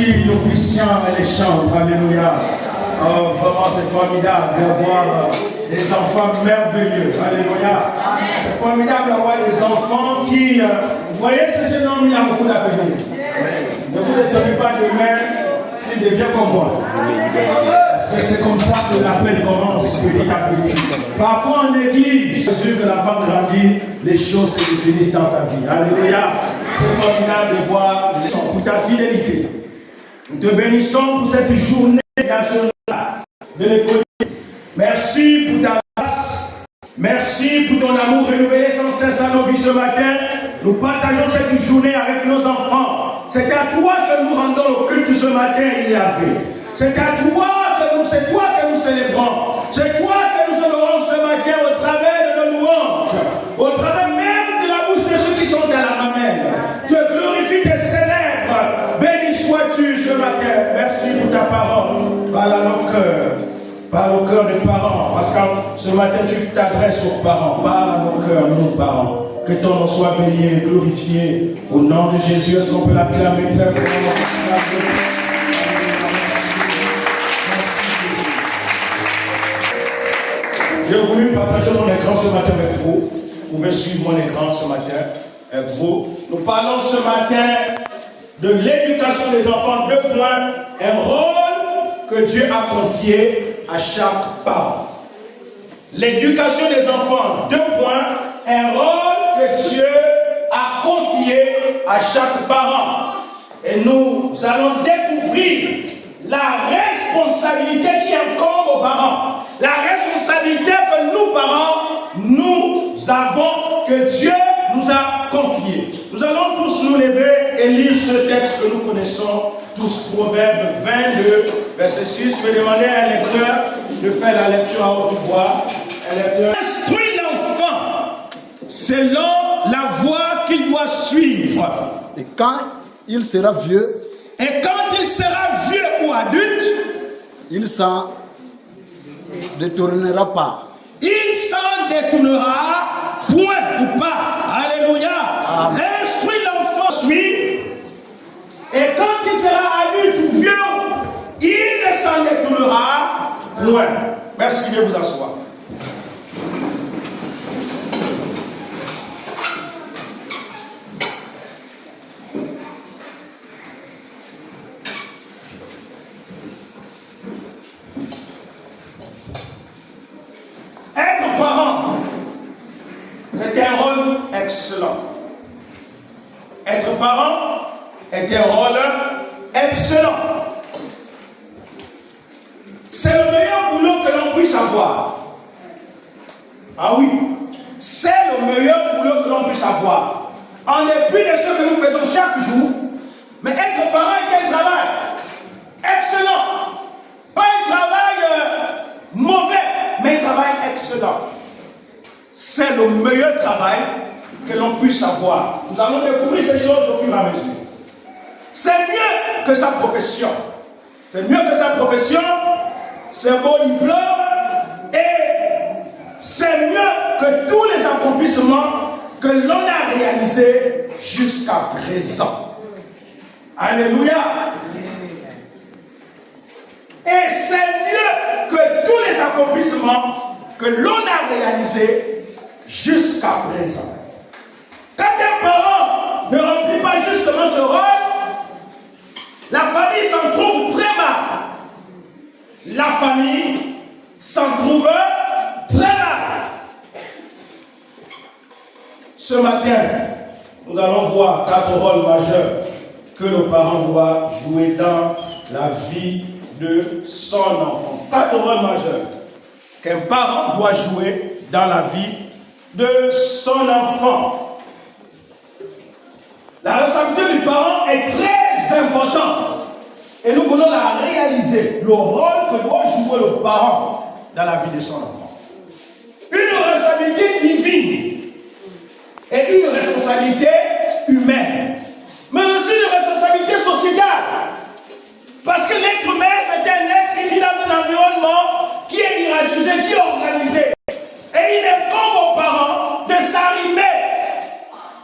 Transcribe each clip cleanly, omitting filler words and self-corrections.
si l'officiant et les chantent. Alléluia. Oh, vraiment, c'est formidable d'avoir des enfants merveilleux. Alléluia. C'est formidable d'avoir des enfants qui... vous voyez, ce jeune homme, il a beaucoup d'avenir. Ne vous étonnez pas demain s'il devient comme moi. Parce que c'est comme ça que l'appel commence petit à petit. Parfois, on néglige. Jésus, que l'enfant grandit, les choses se définissent dans sa vie. Alléluia. C'est formidable de voir pour ta fidélité. Nous te bénissons pour cette journée nationale de l'école. Merci pour ta grâce. Merci pour ton amour renouvelé sans cesse dans nos vies ce matin. Nous partageons cette journée avec nos enfants. C'est à toi que nous rendons le culte ce matin, Yahvé. C'est à toi que nous célébrons. C'est toi que nous honorons ce matin au travers de nos louanges. Au travers même de la bouche de ceux qui sont à la mamelle. Te glorifie, te célèbre. Béni sois-tu ce matin. Merci pour ta parole. Parle à nos cœurs. Parle au cœur des parents. Parce que ce matin, tu t'adresses aux parents. Parle à nos cœurs, nos parents. Que ton nom soit béni et glorifié. Au nom de Jésus, est-ce qu'on peut l'acclamer très fort? J'ai voulu partager mon écran ce matin avec vous. Vous pouvez suivre mon écran ce matin avec vous. Nous parlons ce matin de l'éducation des enfants. 2 points. Un rôle que Dieu a confié à chaque parent. L'éducation des enfants. 2 points. Un rôle que Dieu a confié à chaque parent. Et nous allons découvrir la responsabilité qui incombe aux parents. La responsabilité que nous, parents, nous avons, que Dieu nous a confiée. Nous allons tous nous lever et lire ce texte que nous connaissons tous. Proverbe 22, verset 6. Je vais demander à un lecteur de faire la lecture à haute voix. Un lecteur. Instruis l'enfant selon la voie qu'il doit suivre. Et quand il sera vieux, ou adulte, il s'en détournera pas. Il s'en détournera point ou pas. Alléluia. Amen. Instruis l'enfant suit. Et quand il sera adulte ou vieux, il ne s'en détournera point. Merci de vous asseoir. Être parent, c'est un rôle excellent. Être parent est un rôle excellent. C'est le meilleur boulot que l'on puisse avoir. Ah oui, c'est le meilleur boulot que l'on puisse avoir. En dépit de ce que nous faisons chaque jour, mais être parent est un travail excellent. Pas un travail mauvais, mais un travail excellent. C'est le meilleur travail que l'on puisse avoir. Nous allons découvrir ces choses au fur et à mesure. C'est mieux que sa profession. C'est mieux que sa profession. C'est un bon diplôme. Et c'est mieux que tous les accomplissements que l'on a réalisés jusqu'à présent. Alléluia. Et c'est mieux que tous les accomplissements que l'on a réalisés jusqu'à présent. Quand un parent ne remplit pas justement ce rôle, la famille s'en trouve très mal. La famille s'en trouve très mal. Ce matin, nous allons voir 4 rôles majeurs que le parent doit jouer dans la vie de son enfant. 4 rôles majeurs qu'un parent doit jouer dans la vie de son enfant. La responsabilité du parent est très importante et nous voulons la réaliser, le rôle que doit jouer le parent dans la vie de son enfant. Une responsabilité divine et une responsabilité humaine, mais aussi une responsabilité sociétale. Parce que l'être humain, c'est un être qui vit dans un environnement qui est hiérarchisé, qui est organisé. Et il incombe aux parents de s'arrimer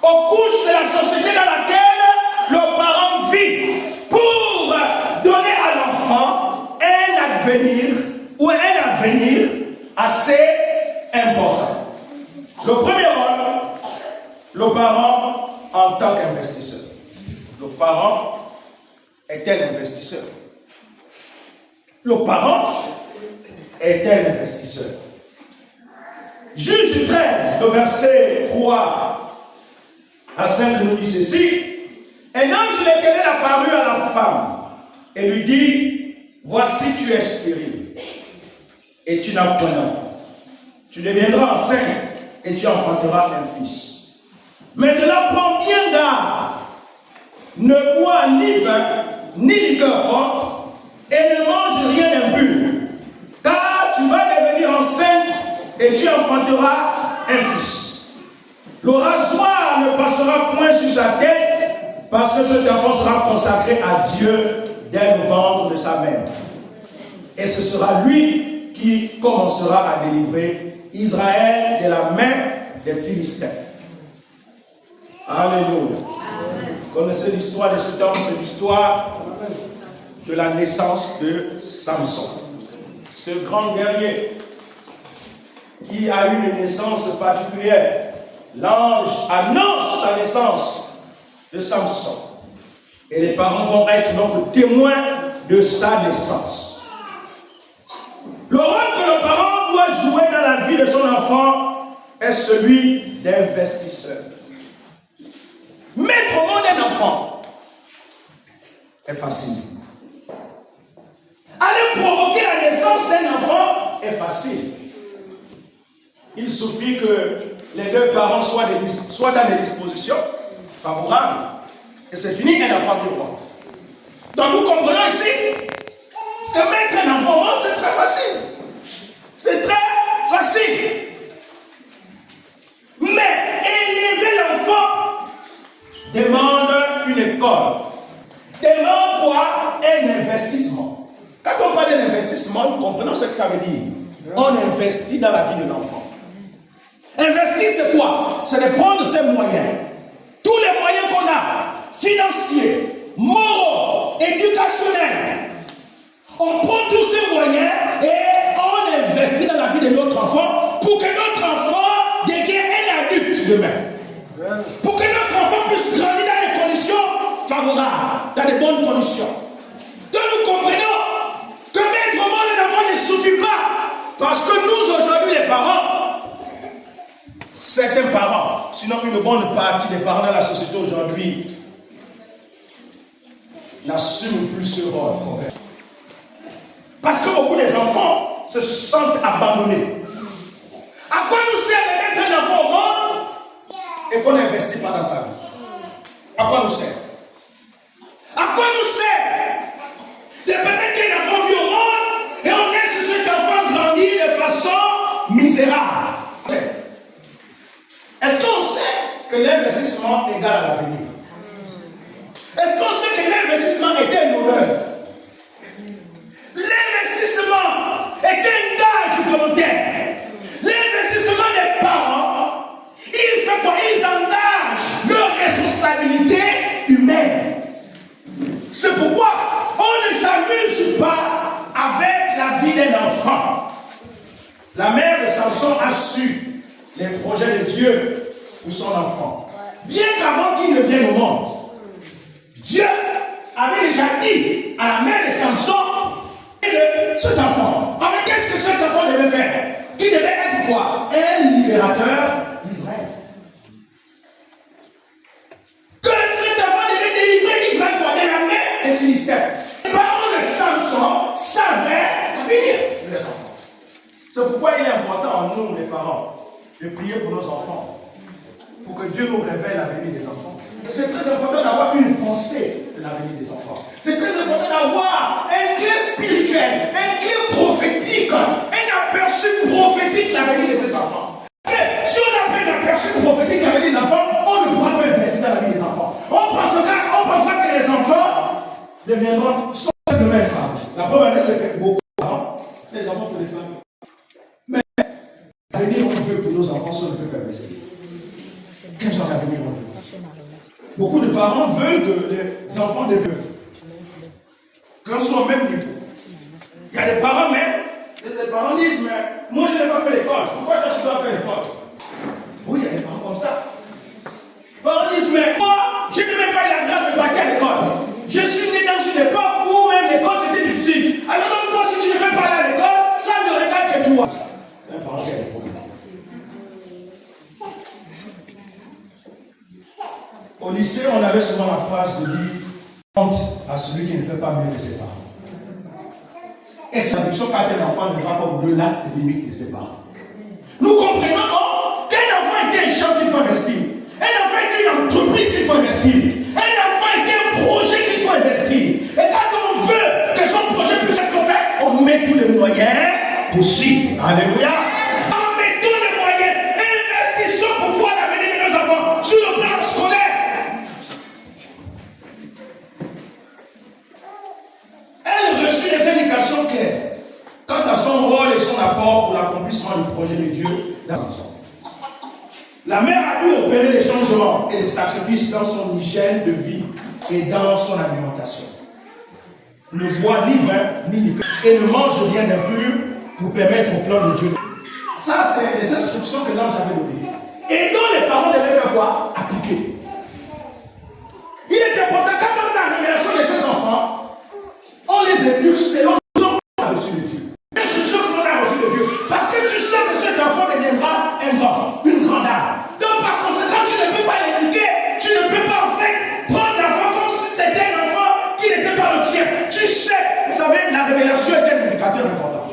aux couches de la société dans laquelle le parent vit pour avenir ou un avenir assez important. Le premier rôle, le parent en tant qu'investisseur. Le parent est un investisseur. Le parent est un investisseur. Juge 13, le verset 3 à 5 nous dit ceci. Un ange de l'Éternel apparut à la femme et lui dit, voici tu es stérile et tu n'as point d'enfant. Tu deviendras enceinte et tu enfanteras un fils. Maintenant prends bien garde, ne bois ni vin ni liqueur forte et ne mange rien d'impur, car tu vas devenir enceinte et tu enfanteras un fils. Le rasoir ne passera point sur sa tête, parce que cet enfant sera consacré à Dieu dès le ventre de sa mère. Et ce sera lui qui commencera à délivrer Israël de la main des Philistins. Alléluia. Vous connaissez l'histoire de cet homme, c'est l'histoire de la naissance de Samson. Ce grand guerrier qui a eu une naissance particulière. L'ange annonce la naissance de Samson. Et les parents vont être donc témoins de sa naissance. Le rôle que le parent doit jouer dans la vie de son enfant est celui d'investisseur. Mettre au monde un enfant est facile. Aller provoquer la naissance d'un enfant est facile. Il suffit que les deux parents soient dans des dispositions favorables et c'est fini, un enfant de roi. Donc nous comprenons ici que mettre un enfant au monde, c'est très facile. C'est très facile. Mais élever l'enfant demande une école. Demande quoi? Un investissement. Quand on parle d'un investissement, nous comprenons ce que ça veut dire. On investit dans la vie de l'enfant. Investir, c'est quoi? C'est de prendre ses moyens. Tous les moyens qu'on a, financiers, moraux, éducationnels. On prend tous ces moyens et on investit dans la vie de notre enfant pour que notre enfant devienne un adulte demain. Pour que notre enfant puisse grandir dans des conditions favorables, dans de bonnes conditions. Donc nous comprenons que mettre au monde un enfant ne suffit pas. Parce que nous, aujourd'hui, les parents, certains parents, sinon une bonne partie des parents dans la société aujourd'hui, n'assument plus ce rôle. Parce que beaucoup des enfants se sentent abandonnés. À quoi nous sert de mettre un enfant au monde et qu'on n'investit pas dans sa vie? À quoi nous sert? À quoi nous sert de permettre qu'un enfant vive au monde et on laisse cet enfant grandir de façon misérable? Est-ce qu'on sait que l'investissement égale à l'avenir? Est-ce qu'on sait que l'investissement est un honneur? L'investissement est un gage volontaire. L'investissement des parents, il fait quoi? Ils engagent leur responsabilité humaine. C'est pourquoi on ne s'amuse pas avec la vie d'un enfant. La mère de Samson a su les projets de Dieu pour son enfant. Bien qu'avant qu'il ne vienne au monde, Dieu avait déjà dit à la mère de Samson cet enfant. Mais qu'est-ce que cet enfant devait faire? Qui devait être quoi? Un libérateur d'Israël. Que cet enfant devait délivrer Israël de la main des Philistins. Les parents de Samson savaient l'avenir de leurs enfants. C'est pourquoi il est important en nous, les parents, de prier pour nos enfants, pour que Dieu nous révèle l'avenir des enfants. C'est très important d'avoir une pensée de l'avenir des enfants. C'est très important d'avoir un clé spirituel, un clé prophétique, un aperçu prophétique de l'avenir de ces enfants. Si on n'a pas un aperçu prophétique de l'avenir des enfants, on ne pourra pas investir dans la vie des enfants. On pensera que les enfants deviendront sans de même femme. La preuve, c'est que beaucoup de parents, les enfants pour les femmes. Mais l'avenir on veut pour nos enfants, si on ne peut pas investir. Quel genre d'avenir on veut? Beaucoup de parents veulent que les enfants développent, qu'on soit au même niveau. Il y y a des parents, mais les parents disent, mais moi je n'ai pas fait l'école. Pourquoi toi tu dois faire l'école? Oui, il y a des parents comme ça. Les parents disent, mais moi, je n'ai même pas eu la grâce de partir à l'école. Je suis né dans une époque où même l'école c'était difficile. Alors donc moi, si je ne vais pas aller à l'école, ça ne me regarde que toi. C'est un parent qui a des problèmes. Au lycée, on avait souvent la phrase de dire honte à celui qui ne fait pas mieux que ses parents. Et c'est la question qu'un enfant ne va pas au-delà des limites de ses parents. Nous comprenons qu'un enfant était un champ qu'il faut investir. Un enfant était une entreprise qu'il faut investir. Un enfant était un projet qu'il faut investir. Et quand on veut que son projet puisse être fait, on met tous les moyens possibles. Alléluia. En mettant les moyens, investissons pour voir l'avenir de nos enfants sur le plan scolaire. Elle reçut des indications claires quant à son rôle et son apport pour l'accomplissement du projet de Dieu dans son enfant. La mère a dû opérer les changements et les sacrifices dans son hygiène de vie et dans son alimentation. Ne boit ni vin ni liqueur et ne mange rien d'impur pour permettre au plan de Dieu. Ça, c'est les instructions que l'ange avait données. Et dont les parents devaient faire quoi? Appliquer. Il est important quand on a la révélation de ses enfants, on les éduque selon l'on a reçu de Dieu. L'instruction que l'on a reçue de Dieu. Parce que tu sais que cet enfant deviendra un grand, une grande âme. Donc par conséquent, tu ne peux pas l'éduquer, tu ne peux pas en fait prendre l'enfant comme si c'était un enfant qui n'était pas le tien. Tu sais, vous savez, la révélation est un indicateur important.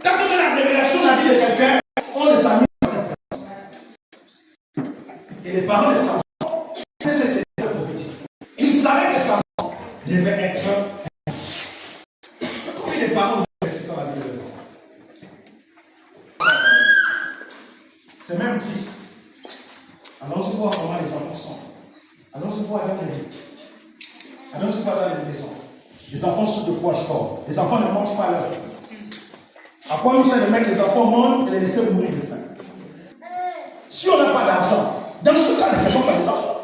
Quand on a la révélation de la vie de quelqu'un, on les a mis dans cette place. Et les parents de Samson faisaient cette étude prophétique. Ils savaient que Samson devait être un fils. Combien les parents ont investi dans la vie de leurs enfants? C'est même triste. Allons-y voir comment les enfants sont. Allons-y voir avec les vies. Allons-y voir dans les maisons. Les enfants sont de poids corps. Les enfants ne mangent pas leur faim. À quoi nous sert de mettre les enfants mangent et les laisser mourir de faim? Si on n'a pas d'argent, dans ce cas, ne faisons pas les enfants.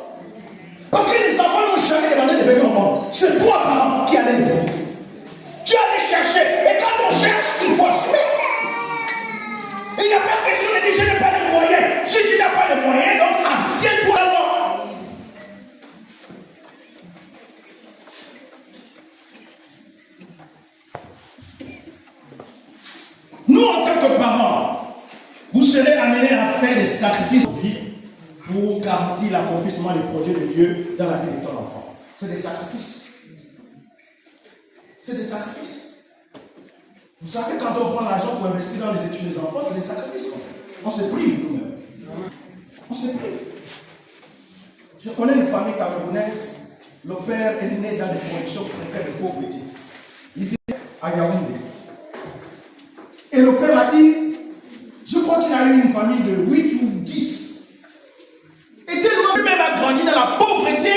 Parce que les enfants n'ont jamais demandé de venir au monde. C'est toi, parent, qui allais les provoquer. Tu allais chercher. Et quand on cherche, il faut assumer. Il n'y a pas de question de dire je n'ai pas les moyens. Si tu n'as pas les moyens, donc abstiens-toi d'avant. Nous, en tant que parents, vous serez amenés à faire des sacrifices de vie pour garantir l'accomplissement des projets de Dieu dans la vie de ton enfant. C'est des sacrifices. C'est des sacrifices. Vous savez, quand on prend l'argent pour investir dans les études des enfants, c'est des sacrifices. On se prive nous-mêmes. On se prive. Je connais une famille camerounaise. Le père est né dans des conditions précaires de pauvreté. Il vit à Yaoundé. Et le père a dit, je crois qu'il a eu une famille de 8 ou 10. Et tellement lui-même a grandi dans la pauvreté,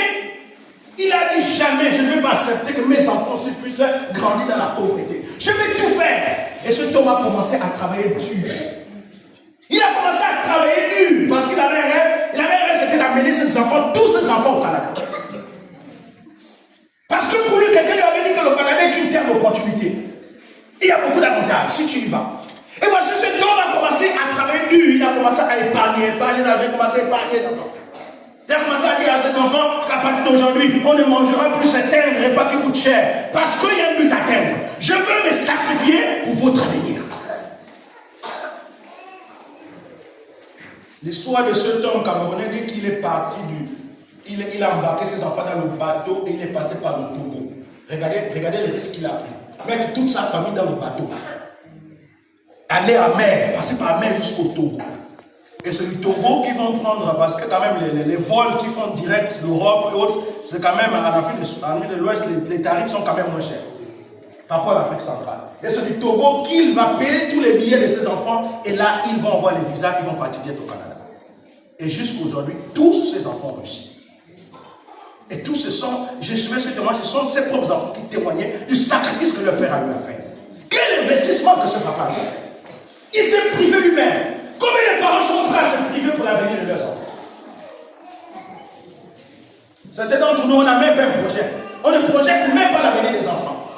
il a dit jamais, je ne vais pas accepter que mes enfants puissent grandir dans la pauvreté. Je vais tout faire. Et cet homme a commencé à travailler dur. Il a commencé à travailler dur parce qu'il avait un rêve. Il avait un rêve, c'était d'amener ses enfants, tous ses enfants au Canada. Parce que pour lui, quelqu'un lui avait dit que le Canada est une terre d'opportunité. Il y a beaucoup d'avantages si tu y vas. Et voici cet homme a commencé à travailler dur. Il a commencé à épargner. Il a commencé à épargner. Il a commencé à dire à ses enfants qu'à partir d'aujourd'hui, on ne mangera plus certains repas qui coûtent cher. Parce qu'il y a un but à atteindre. Je veux me sacrifier pour votre avenir. L'histoire de cet homme camerounais dit qu'il est parti il a embarqué ses enfants dans le bateau et il est passé par le Togo. Regardez le risque qu'il a pris. Avec toute sa famille dans le bateau. Aller à mer, passer par la mer jusqu'au Togo. Et c'est le Togo qu'ils vont prendre parce que quand même les vols qui font direct l'Europe et autres, c'est quand même en Afrique de l'Ouest, les tarifs sont quand même moins chers. Par rapport à l'Afrique centrale. Et c'est du Togo qu'il va payer tous les billets de ses enfants et là ils vont avoir les visas, ils vont partir bientôt au Canada. Et jusqu'aujourd'hui, tous ces enfants réussissent. Et tous ce sont, je souviens ce témoin, ce sont ses propres enfants qui témoignaient du sacrifice que leur père a eu à faire. Quel investissement que ce papa a fait. Il s'est privé lui-même. Combien de parents sont prêts à se priver pour l'avenir de leurs enfants? Certains d'entre nous, on n'a même pas un projet. On ne projette même pas l'avenir des enfants.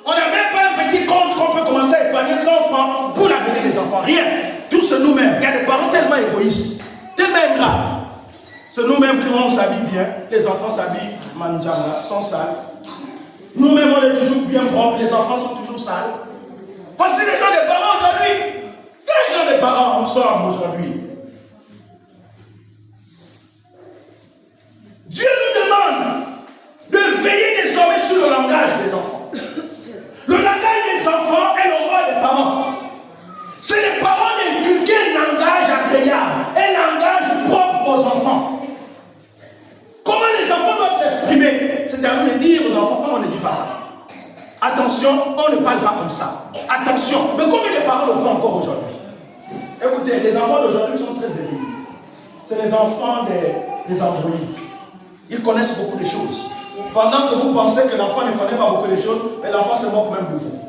On n'a même pas un petit compte qu'on peut commencer à épargner 100 francs pour l'avenir des enfants. Rien. Tout c'est nous-mêmes. Il y a des parents tellement égoïstes, tellement ingrats. C'est nous-mêmes qui on s'habille bien. Les enfants s'habillent manjama, sans sale. Nous-mêmes on est toujours bien propres. Les enfants sont toujours sales. Voici les gens des parents aujourd'hui. Quels gens des parents ensemble aujourd'hui? Dieu nous demande de veiller désormais sur le langage des enfants. Le langage des enfants est le rôle des parents. C'est les parents d'inculquer un langage agréable, un langage propre aux enfants. Comment les enfants doivent s'exprimer? C'est à nous de dire aux enfants, comment on ne dit pas ça. Attention, on ne parle pas comme ça. Attention, mais combien de parents le font encore aujourd'hui? Écoutez, les enfants d'aujourd'hui sont très élevés. C'est les enfants des androïdes. Ils connaissent beaucoup de choses. Pendant que vous pensez que l'enfant ne connaît pas beaucoup de choses, mais l'enfant se moque même de vous.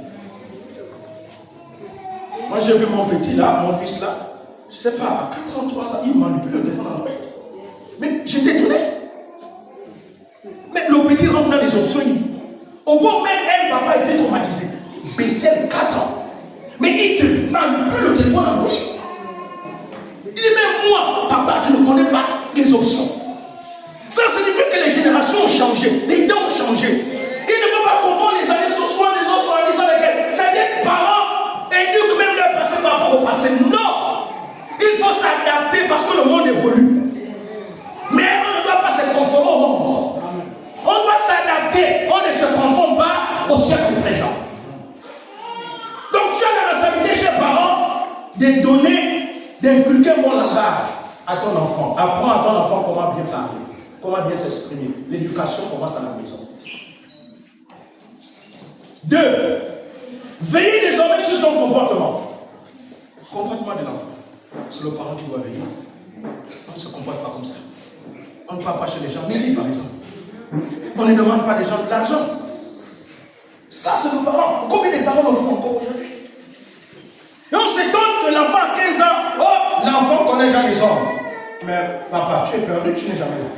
Moi j'ai vu mon petit là, mon fils là, je ne sais pas, à 83 ans, il manipule le téléphone Android. Mais j'étais étonné. Mais le petit rentre dans les options. Au point même, elle, papa était traumatisé. Bethel, 4 ans. Mais il te manipule le téléphone Android. Il dit, mais moi, papa, je ne connais pas les options. Ça signifie que les générations ont changé, les temps ont changé. Il ne faut pas confondre les années sur soi, les autres sur les ans lesquels. C'est-à-dire que parents éduquent même leur passé par rapport au passé. Non! Il faut s'adapter parce que le monde évolue. Mais on ne doit pas se conformer au monde. On doit s'adapter. On ne se conforme pas au siècle présent. Donc tu as la responsabilité chez les parents de donner, d'inculquer mon langage à ton enfant. Apprends à ton enfant comment bien parler. Comment bien s'exprimer. L'éducation commence à la maison. 2. Veillez désormais sur son comportement. Le comportement de l'enfant. C'est le parent qui doit veiller. On ne se comporte pas comme ça. On ne parle pas chez les gens. Mais par exemple. On ne demande pas des gens de l'argent. Ça, c'est nos parents. Combien de parents le font encore aujourd'hui? Et on s'étonne que l'enfant a 15 ans. Oh, l'enfant connaît déjà les hommes. Mais papa, tu es perdu, tu n'es jamais là.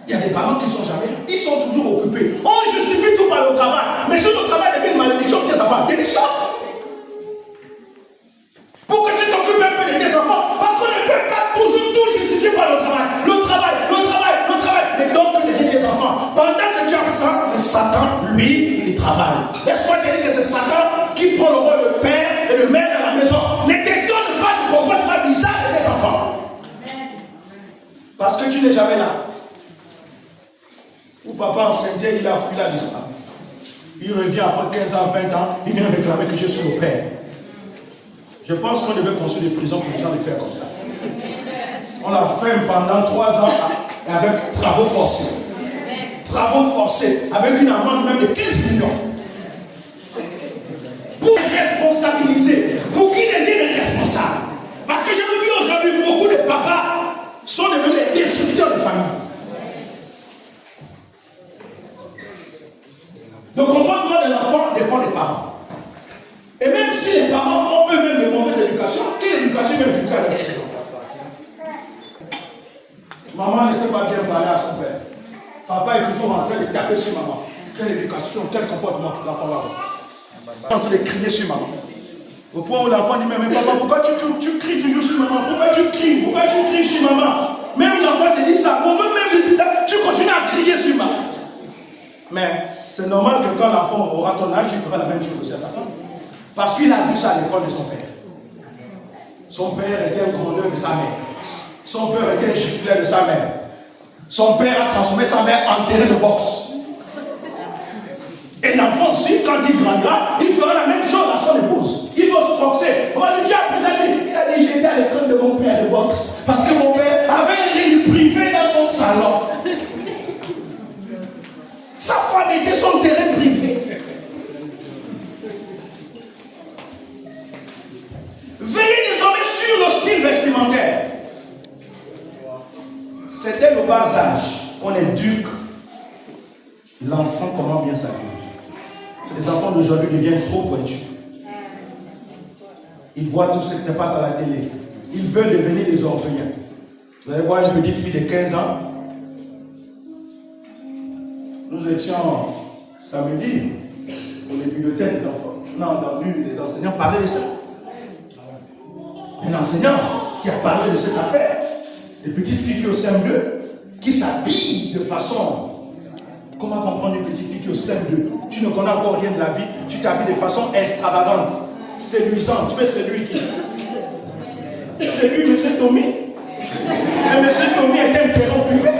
Il y a des parents qui ne sont jamais là. Ils sont toujours occupés. On justifie tout par le travail. Mais si le travail devient une malédiction pour tes enfants, délicat. Pour que tu t'occupes un peu de tes enfants. Parce qu'on ne peut pas toujours tout justifier par le travail. Le travail, le travail, le travail. Mais donc, que deviennent tes enfants. Pendant que tu es absent, le Satan, lui, il travaille. Laisse-moi te dire que c'est Satan qui prend le rôle de père et de mère dans la maison. Ne t'étonne pas du comportement bizarre de tes enfants. Parce que tu n'es jamais là. Ou papa enseignait, il a fui, il a disparu. Il revient après 15 ans, 20 ans, il vient réclamer que je suis le père. Je pense qu'on devait construire des prisons pour les gens de faire comme ça. On l'a fait pendant 3 ans avec travaux forcés. Travaux forcés, avec une amende même de 15 millions. Pour responsabiliser, pour qu'ils deviennent responsables. Parce que je vous dis aujourd'hui, beaucoup de papas sont devenus des destructeurs de famille. Le comportement de l'enfant dépend des parents. Et même si les parents ont eux-mêmes de mauvaises éducations, quelle éducation même éduquer à leurs enfants? Maman ne sait pas bien parler à son père. Papa est toujours en train de taper sur maman. Quelle éducation, quel comportement l'enfant va avoir? En train de crier sur maman. Au point où l'enfant dit, mais papa, pourquoi tu cries toujours sur maman? Pourquoi tu cries? Pourquoi tu cries sur maman? Même l'enfant te dit ça. Même tu continues à crier sur maman. Mais c'est normal que quand l'enfant aura ton âge, il fera la même chose aussi à sa femme. Parce qu'il a vu ça à l'école de son père. Son père était un commandeur de sa mère. Son père était un gifleur de sa mère. Son père a transformé sa mère en terrain de boxe. Et l'enfant aussi, quand il grandira, il fera la même chose à son épouse. Il va se boxer. On va lui dire, il a dit, j'étais à l'école de mon père de boxe. Parce que mon père avait un ring privé dans son salon. Sa femme était son terrain privé. Veillez désormais sur le style vestimentaire. C'est dès le bas âge qu'on éduque l'enfant comment bien s'habiller. Les enfants d'aujourd'hui deviennent trop pointus. Ils voient tout ce qui se passe à la télé. Ils veulent devenir des orphelins. Vous allez voir une petite fille de 15 ans. Nous étions samedi les bulletins des enfants. On a entendu les enseignants parler de ça. Un enseignant qui a parlé de cette affaire. Des petites filles qui au CM2, qui s'habillent de façon... Comment comprendre une petite fille qui au CM2? Tu ne connais encore rien de la vie, tu t'habilles de façon extravagante, séduisante. Tu veux séduire qui? Séduire M. Tommy. Et M. Tommy est un terrain occupé.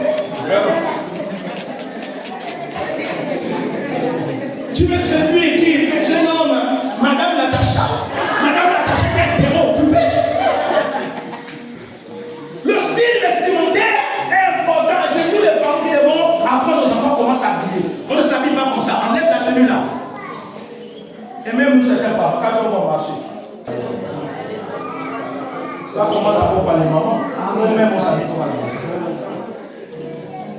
Tu veux séduire qui? Le jeune homme, Madame Natacha. Madame Natacha est un terrain occupé. Le style vestimentaire est important. C'est tous les parents qui devons apprendre aux enfants comment s'habiller. On ne s'habille pas comme ça. Enlève la tenue là. Et même nous, certains parents, quand on va marcher, ça commence à voir par les mamans. Nous-mêmes, on s'habille comme ça.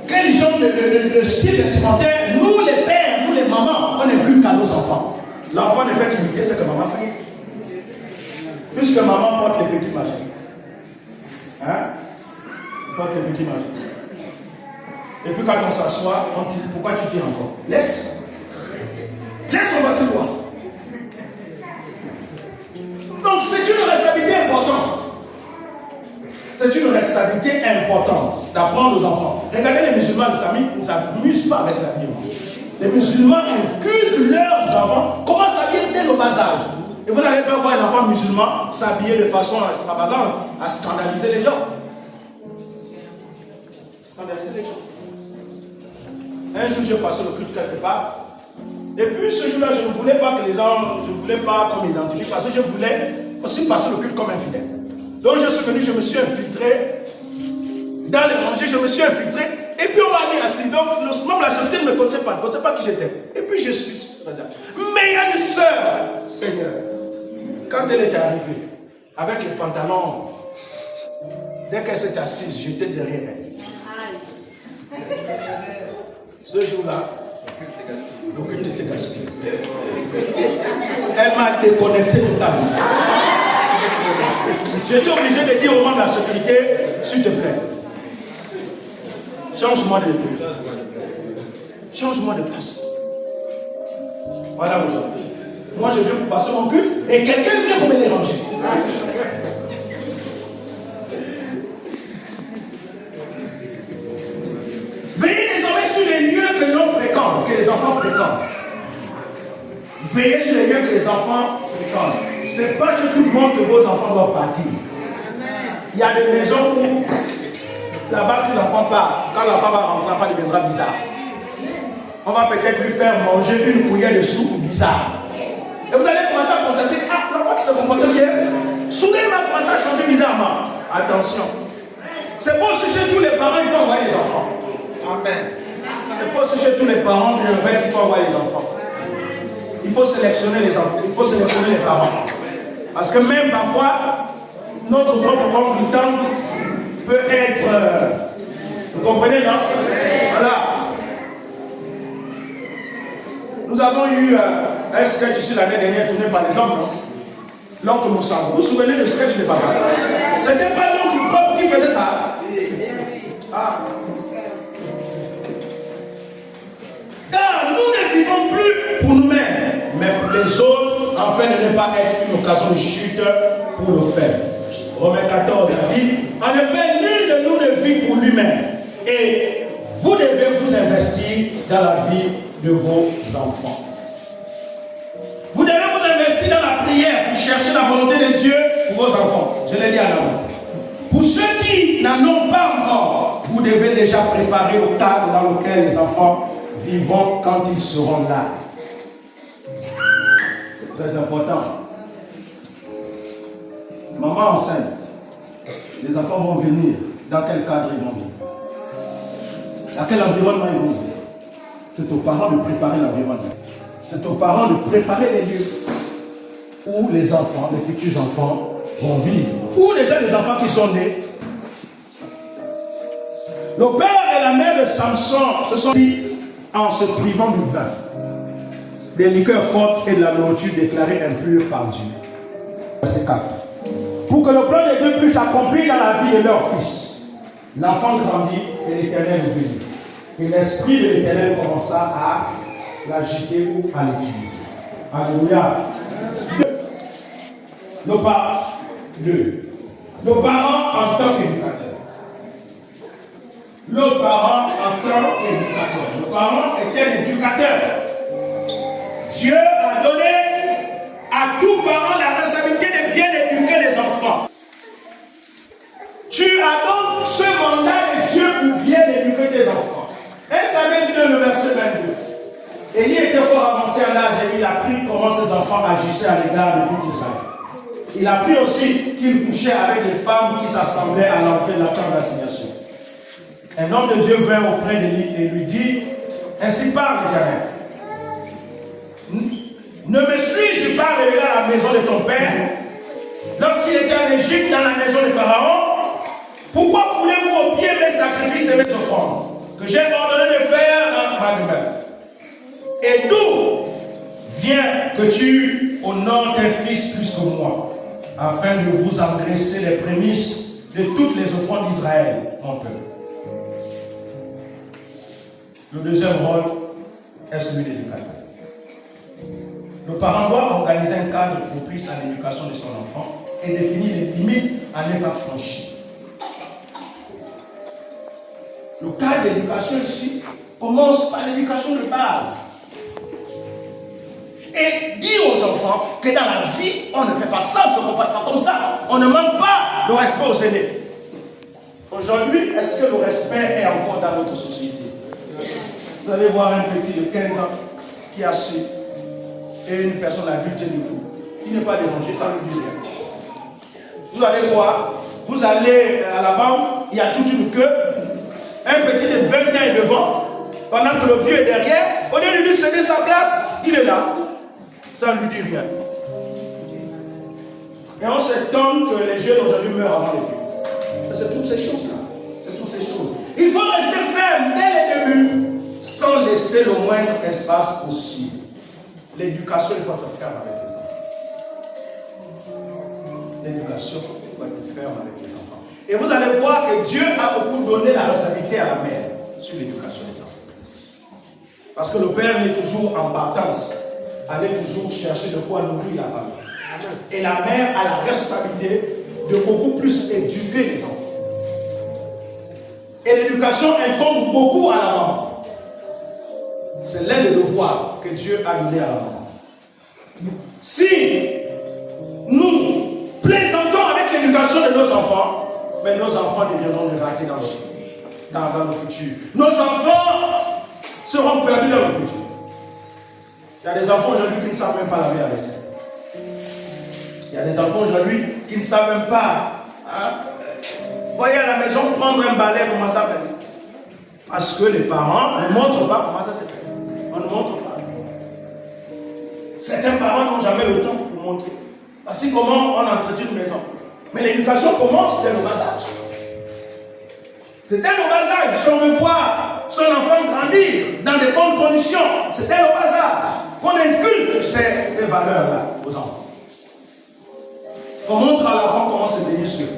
Quel genre de style vestimentaire? Nous, les pères, nous, les mamans, on inculque à nos enfants. L'enfant ne fait qu'imiter ce que maman fait. Puisque maman porte les petits machins. Hein? Porte les petits machins. Et puis quand on s'assoit, on dit, pourquoi tu tires encore? Laisse. Laisse, on va tout voir. Donc c'est une responsabilité importante. C'est une responsabilité importante d'apprendre aux enfants. Regardez les musulmans, les amis, ils ne s'amusent pas avec la Bible. Les musulmans inculquent leurs enfants comment s'habiller dès le bas âge. Et vous n'allez pas voir un enfant musulman s'habiller de façon extravagante, à scandaliser les gens. Scandaliser les gens. Un jour, j'ai passé le culte quelque part. Et puis ce jour-là, je ne voulais pas que les gens, je ne voulais pas qu'on m'identifie parce que je voulais aussi passer le culte comme un fidèle. Donc je suis venu, je me suis infiltré dans les rangées, je me suis infiltré. Et puis on m'a mis assis. Donc même la société ne me connaissait pas qui j'étais. Et puis je suis. Mais il y a une sœur, Seigneur. Quand elle était arrivée, avec les pantalons, dès qu'elle s'est assise, j'étais derrière elle. Ce jour-là, le culte était gaspillé. Elle m'a déconnecté totalement. J'étais obligé de dire au membre de la sécurité, s'il te plaît, change-moi de place. Change-moi de place. Voilà aujourd'hui. Moi, je viens pour passer mon culte et quelqu'un vient pour me déranger. Veillez désormais sur les lieux que l'on fréquente, que les enfants fréquentent. Veillez sur les lieux que les enfants fréquentent. Ce n'est pas chez tout le monde que vos enfants doivent partir. Il y a des maisons où, là-bas, si l'enfant part, quand l'enfant va rentrer, l'enfant deviendra bizarre. On va peut-être lui faire manger une cuillère de soupe bizarre. Et vous allez commencer à constater que l'enfant qui se comporte bien, soudain il va commencer à changer bizarrement. Attention. C'est pas aussi chez tous les parents qu'il faut envoyer les enfants. Amen. C'est pas aussi chez tous les parents qu'il faut envoyer les enfants. Il faut sélectionner les enfants, il faut sélectionner les parents. Parce que même parfois, notre propre militante peut être... vous comprenez, non? Voilà. Nous avons eu un sketch ici l'année dernière tourné par les hommes. L'oncle Moussa. Vous vous souvenez du sketch de papa? C'était pas l'oncle propre qui faisait ça. Ah. Car nous ne vivons plus pour nous-mêmes, mais pour les autres, afin de ne pas être une occasion de chute pour le faibles. Romains 14 dit, en effet, nul de nous ne vit pour lui-même. Et vous devez vous investir dans la vie de vos enfants. Vous devez vous investir dans la prière pour chercher la volonté de Dieu pour vos enfants. Je l'ai dit à l'avant. Pour ceux qui n'en ont pas encore, vous devez déjà préparer le cadre dans lequel les enfants vivront quand ils seront là. C'est très important. Maman enceinte, les enfants vont venir. Dans quel cadre ils vont vivre? Dans quel environnement ils vont vivre? C'est aux parents de préparer l'environnement. C'est aux parents de préparer les lieux où les enfants, les futurs enfants, vont vivre. Ou déjà les enfants qui sont nés. Le père et la mère de Samson se sont dit en se privant du vin, des liqueurs fortes et de la nourriture déclarée impure par Dieu. Verset 4. Pour que le plan de Dieu puisse s'accomplir dans la vie de leur fils. L'enfant grandit et l'Éternel le bénit. Et l'esprit de l'Éternel commença à l'agiter ou à l'utiliser. Alléluia. Nos parents en tant qu'éducateurs. Nos parents en tant qu'éducateurs. Nos parents étaient éducateurs. Dieu a donné à tout parent la responsabilité de bien éduquer les enfants. Tu as donc ce mandat de Dieu pour bien éduquer tes enfants. Et Samuel 2, le verset 22. Élie était fort avancé en âge et il a appris comment ses enfants agissaient à l'égard de tout Israël. Il a appris aussi qu'il couchait avec les femmes qui s'assemblaient à l'entrée de la tente d'assignation. Un homme de Dieu vint auprès de lui et lui dit, ainsi parle l'Éternel. Ne me suis-je pas révélé à la maison de ton père lorsqu'il était en Égypte dans la maison de Pharaon? Pourquoi voulez-vous au pied mes sacrifices et mes offrandes que j'ai ordonné de faire dans ma demeure? Et d'où vient que tu honores tes fils plus que moi, afin de vous engraisser les prémices de toutes les offrandes d'Israël, mon peuple? Le deuxième rôle est celui d'éducateur. Le parent doit organiser un cadre propice à l'éducation de son enfant et définir les limites à ne pas franchir. Le cadre d'éducation ici commence par l'éducation de base. Et dire aux enfants que dans la vie, on ne fait pas ça, on ne se comporte pas comme ça. On ne manque pas le respect aux aînés. Aujourd'hui, est-ce que le respect est encore dans notre société? Vous allez voir un petit de 15 ans qui est assis et une personne adulte debout. Il n'est pas dérangé, ça ne lui dit rien. Vous allez voir, vous allez à la banque, il y a toute une queue. Un petit de 20 ans est devant, pendant que le vieux est derrière. Au lieu de lui céder sa place, il est là. Ça ne lui dit rien. Et on s'étonne que les jeunes aujourd'hui meurent avant les vieux. C'est toutes ces choses-là. C'est toutes ces choses. Il faut rester ferme dès le début, sans laisser le moindre espace possible. L'éducation, il faut être ferme avec les enfants. L'éducation, il faut être ferme avec les enfants. Et vous allez voir que Dieu a beaucoup donné la responsabilité à la mère sur l'éducation des enfants. Parce que le père est toujours en partance, allait toujours chercher de quoi nourrir la famille. Et la mère a la responsabilité de beaucoup plus éduquer les enfants. Et l'éducation incombe beaucoup à la maman. C'est l'un des devoirs que Dieu a donné à la maman. Si nous plaisantons avec l'éducation de nos enfants, mais nos enfants deviendront des ratés dans le futur. Nos enfants seront perdus dans le futur. Il y a des enfants aujourd'hui qui ne savent même pas laver la vaisselle. Il y a des enfants aujourd'hui qui ne savent même pas. Voyez à la maison prendre un balai, comment ça s'appelle? Parce que les parents ne montrent pas comment ça se fait. On ne montre pas. Certains parents n'ont jamais le temps pour montrer. Voici comment on entretient une maison. Mais l'éducation commence dès le bas âge. C'est dès le bas âge. Si on veut voir son enfant grandir dans de bonnes conditions, c'est dès le bas âge qu'on inculque ces valeurs-là aux enfants. On montre à l'enfant comment se baigner sur.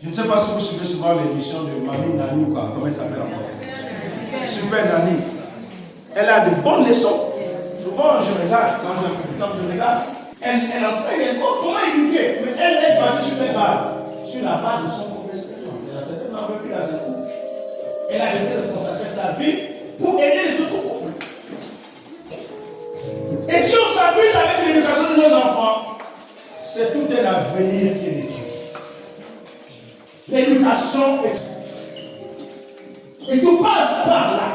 Je ne sais pas si vous suivez souvent l'émission de Mamie Nani ou quoi, comment elle s'appelle encore. Super Nani. Elle a de bonnes leçons. Souvent, je regarde, quand je regarde, elle enseigne comment éduquer. Mais elle est basée sur les bases, sur la base de son propre expérience. Elle a certainement vécu dans un couple. Elle a décidé de consacrer sa vie pour aider les autres couples. Et si on s'amuse avec l'éducation de nos enfants, c'est tout un avenir qui est détruit. L'éducation est. Et tout passe par là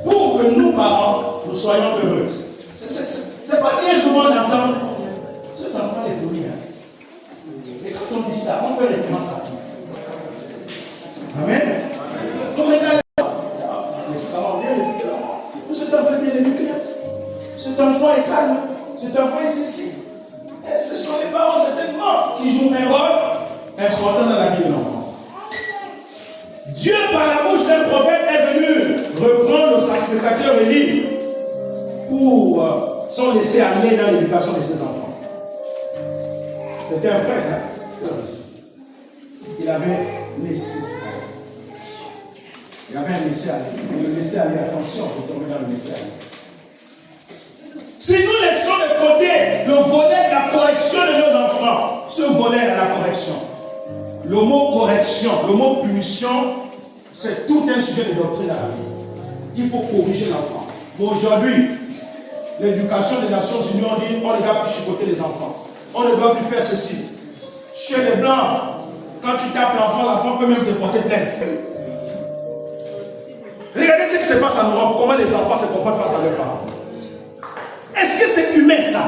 pour que nous, parents, nous soyons heureux. C'est pas bien souvent d'entendre cet enfant est doué. Et quand on dit ça, on fait référence à tout. Amen. On regarde les parents bien éduqués. Cet enfant est bien éduqué. Cet enfant est calme. Cet enfant est ceci. Et ce sont les parents certainement qui jouent un rôle important dans la vie de l'enfant. Dieu, par la bouche d'un prophète, est venu reprendre le sacrificateur Élie pour s'en laisser aller dans l'éducation de ses enfants. C'était un prêtre, il avait laissé aller. Il avait un laissé aller. Il le laissait aller, attention, pour tomber dans le laissé aller. Si nous laissons de côté le volet de la correction de nos enfants, ce volet de la correction, le mot correction, le mot punition, c'est tout un sujet de doctrine à la vie. Il faut corriger l'enfant. Mais aujourd'hui, l'éducation des Nations Unies, on dit on ne doit plus chicoter les enfants. On ne doit plus faire ceci. Chez les Blancs, quand tu tapes l'enfant peut même te porter plainte. Regardez ce qui se passe en Europe, comment les enfants se comportent face à leurs parents. Est-ce que c'est humain ça?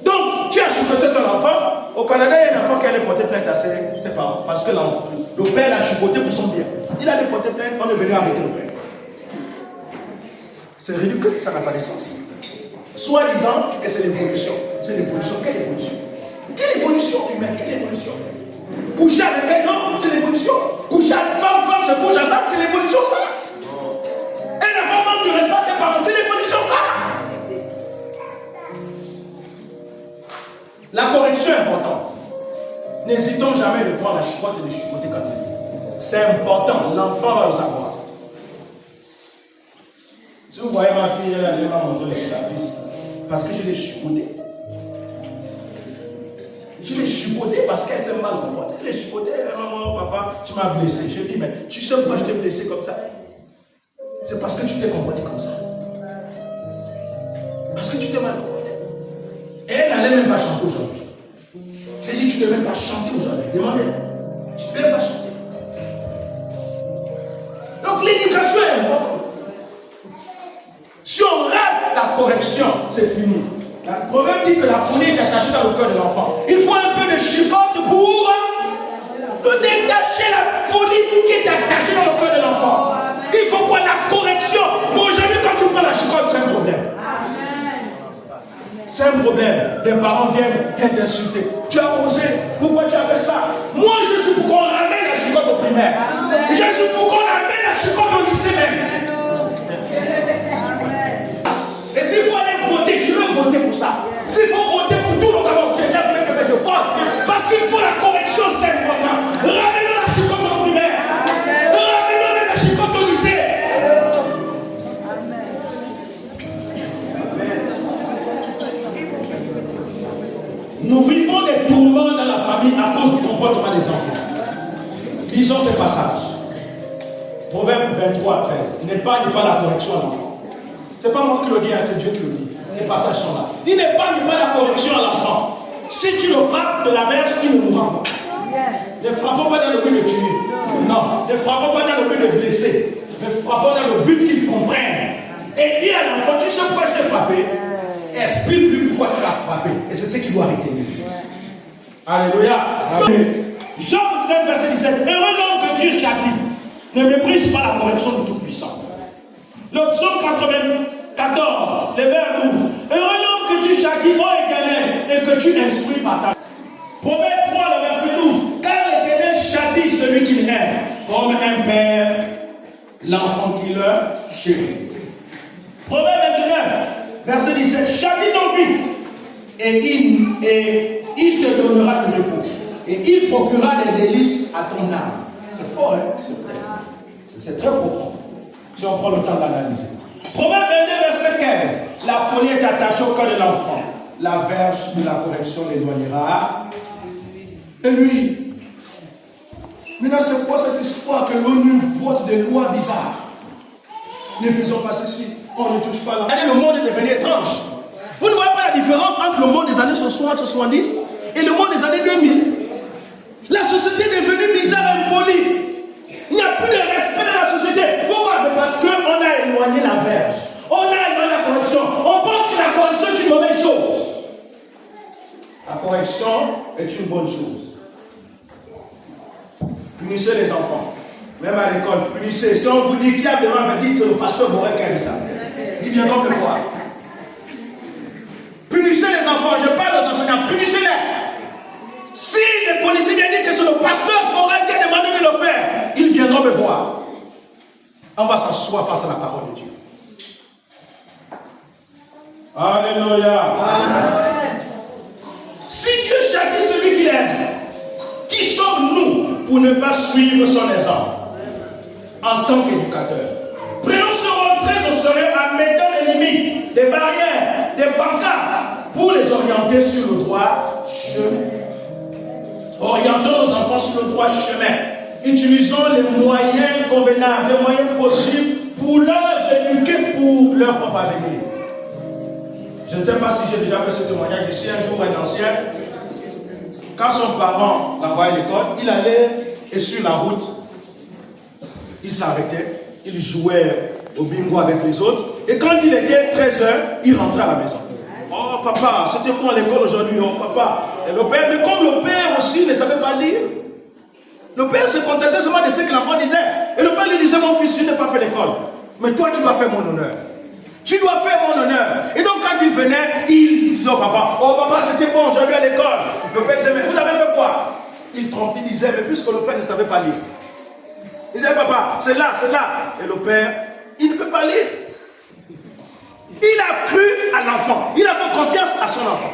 Donc, tu as chicoté ton enfant. Au Canada, il y a un enfant qui allait porter plainte à ses parents. Parce que le père l'a chicoté pour son bien. Il allait porter plainte, on est venu arrêter le père. C'est ridicule, ça n'a pas de sens. Soit disant que c'est l'évolution. C'est l'évolution. Quelle évolution? Quelle évolution humaine? Quelle évolution? Coucher avec un homme, c'est l'évolution. Coucher avec femme se couche ensemble, c'est l'évolution ça. Un enfant manque de respect à ses parents, c'est l'évolution ça. La correction est importante. N'hésitons jamais de prendre la chicotte et de chicoter quand il faut. C'est important, l'enfant va le savoir. Si vous voyez ma fille, elle m'a montré le cicatrice. Parce que je l'ai chicoté. Je l'ai chicoté parce qu'elle s'est mal comportée. Je l'ai chicoté, maman, papa, tu m'as blessé. J'ai dit, mais tu sais pourquoi je t'ai blessé comme ça? C'est parce que tu t'es comporté comme ça. Parce que tu t'es mal comporté. Et elle n'allait même pas chanter aujourd'hui. Je lui ai dit, tu ne devais même pas chanter aujourd'hui. Demandez. Tu ne devais même pas chanter. Donc l'éducation est importante. Si on rate la correction, c'est fini. Le proverbe dit que la folie est attachée dans le cœur de l'enfant. Il faut un peu de chicotte pour détacher la folie qui est attachée dans le cœur de l'enfant. Il faut prendre la correction. Mais aujourd'hui, quand tu prends la chicotte, c'est un problème. C'est un problème. Les parents viennent t'insulter. Tu as osé. Pourquoi tu as fait ça? Moi, je suis pour qu'on ramène la chicotte au primaire. Je suis pour qu'on ramène la chicotte au lycée même. Et s'il faut aller voter, je veux voter pour ça. S'il faut voter pour tout le Gabon, je viens de mettre de vote. Parce qu'il faut la correction, c'est important. Ramenons la chicotte au primaire. Ramenons la chicotte au lycée. Nous vivons des tourments dans la famille à cause du comportement des enfants. Lisons ces passages. Proverbe 23, 13. N'épargne pas la correction à l'enfant. Ce n'est pas moi qui le dis, c'est Dieu qui le dit. Les passages sont là. Il n'épargne pas la correction à l'enfant. Si tu le frappes de la verge, il ne mourra pas. Ne frappons pas dans le but de tuer. Non. Ne frappons pas dans le but de blesser. Ne frappons dans le but qu'il comprenne. Et dis à l'enfant, tu sais pourquoi je t'ai frappé? Explique-lui pourquoi tu l'as frappé. Et c'est ce qu'il doit retenir. Alléluia. Jean 5, verset 17. Heureux l'homme que Dieu châtie. Ne méprise pas la correction du Tout-Puissant. Le psaume 94, le vers 12. Heureux l'homme que tu châties, ô Éternel, et que tu instruis par ta. Proverbe 3, le verset 12. Car l'Éternel châtie celui qu'il aime, comme un père, l'enfant qui le chérit. Proverbe 29, verset 17. Châtie ton fils, et il te donnera du repos, et il procurera des délices à ton âme. C'est fort, hein, ce texte. C'est très profond. Si on prend le temps d'analyser. Proverbe 22, verset 15. La folie est attachée au cœur de l'enfant. La verge de la correction l'éloignera de lui. Maintenant, c'est quoi cette histoire que l'ONU vote des lois bizarres? Ne faisons pas ceci. On ne touche pas là. Regardez, le monde est devenu étrange. Vous ne voyez pas la différence entre le monde des années 60, 70 et le monde des années 2000. La société est devenue bizarre, impolie. Il n'y a plus de respect dans la société. Pourquoi? Parce qu'on a éloigné la verge. On a éloigné la correction. On pense que la correction est une mauvaise chose. La correction est une bonne chose. Punissez les enfants. Même à l'école, punissez. Si on vous dit qui a demain, dites c'est le pasteur Borel qui a dit ça. Ils viendront me voir. Punissez les enfants. Je parle aux enseignants. Punissez-les. Si les policiers viennent dire que c'est le pasteur Borel qui a demandé de le faire, ils viendront me voir. On va s'asseoir face à la parole de Dieu. Alléluia. Amen. Si Dieu châtie celui qu'il aime, qui sommes-nous pour ne pas suivre son exemple en tant qu'éducateur? Prenons ce rôle très au sérieux en mettant les limites, les les orienter sur le droit chemin. Orientons nos enfants sur le droit chemin. Utilisons les moyens convenables, les moyens possibles pour leur éduquer pour leur propre avenir. Je ne sais pas si j'ai déjà fait ce témoignage ici. Un jour, un ancien, quand son parent l'envoyait à l'école, il allait et sur la route, il s'arrêtait, il jouait au bingo avec les autres. Et quand il était 13h, il rentrait à la maison. Oh papa, c'était bon à l'école aujourd'hui, oh papa. Et le père, mais comme le père aussi ne savait pas lire, le père se contentait seulement de ce que l'enfant disait. Et le père lui disait, mon fils, je n'ai pas fait l'école. Mais toi, tu dois faire mon honneur. Tu dois faire mon honneur. Et donc, quand il venait, il disait au papa, oh papa, c'était bon, j'ai vu à l'école. Le père disait, mais vous avez fait quoi? Il trompait, il disait, mais puisque le père ne savait pas lire. Il disait, papa, c'est là, c'est là. Et le père, il ne peut pas lire. Il a cru à l'enfant. Il a fait confiance à son enfant.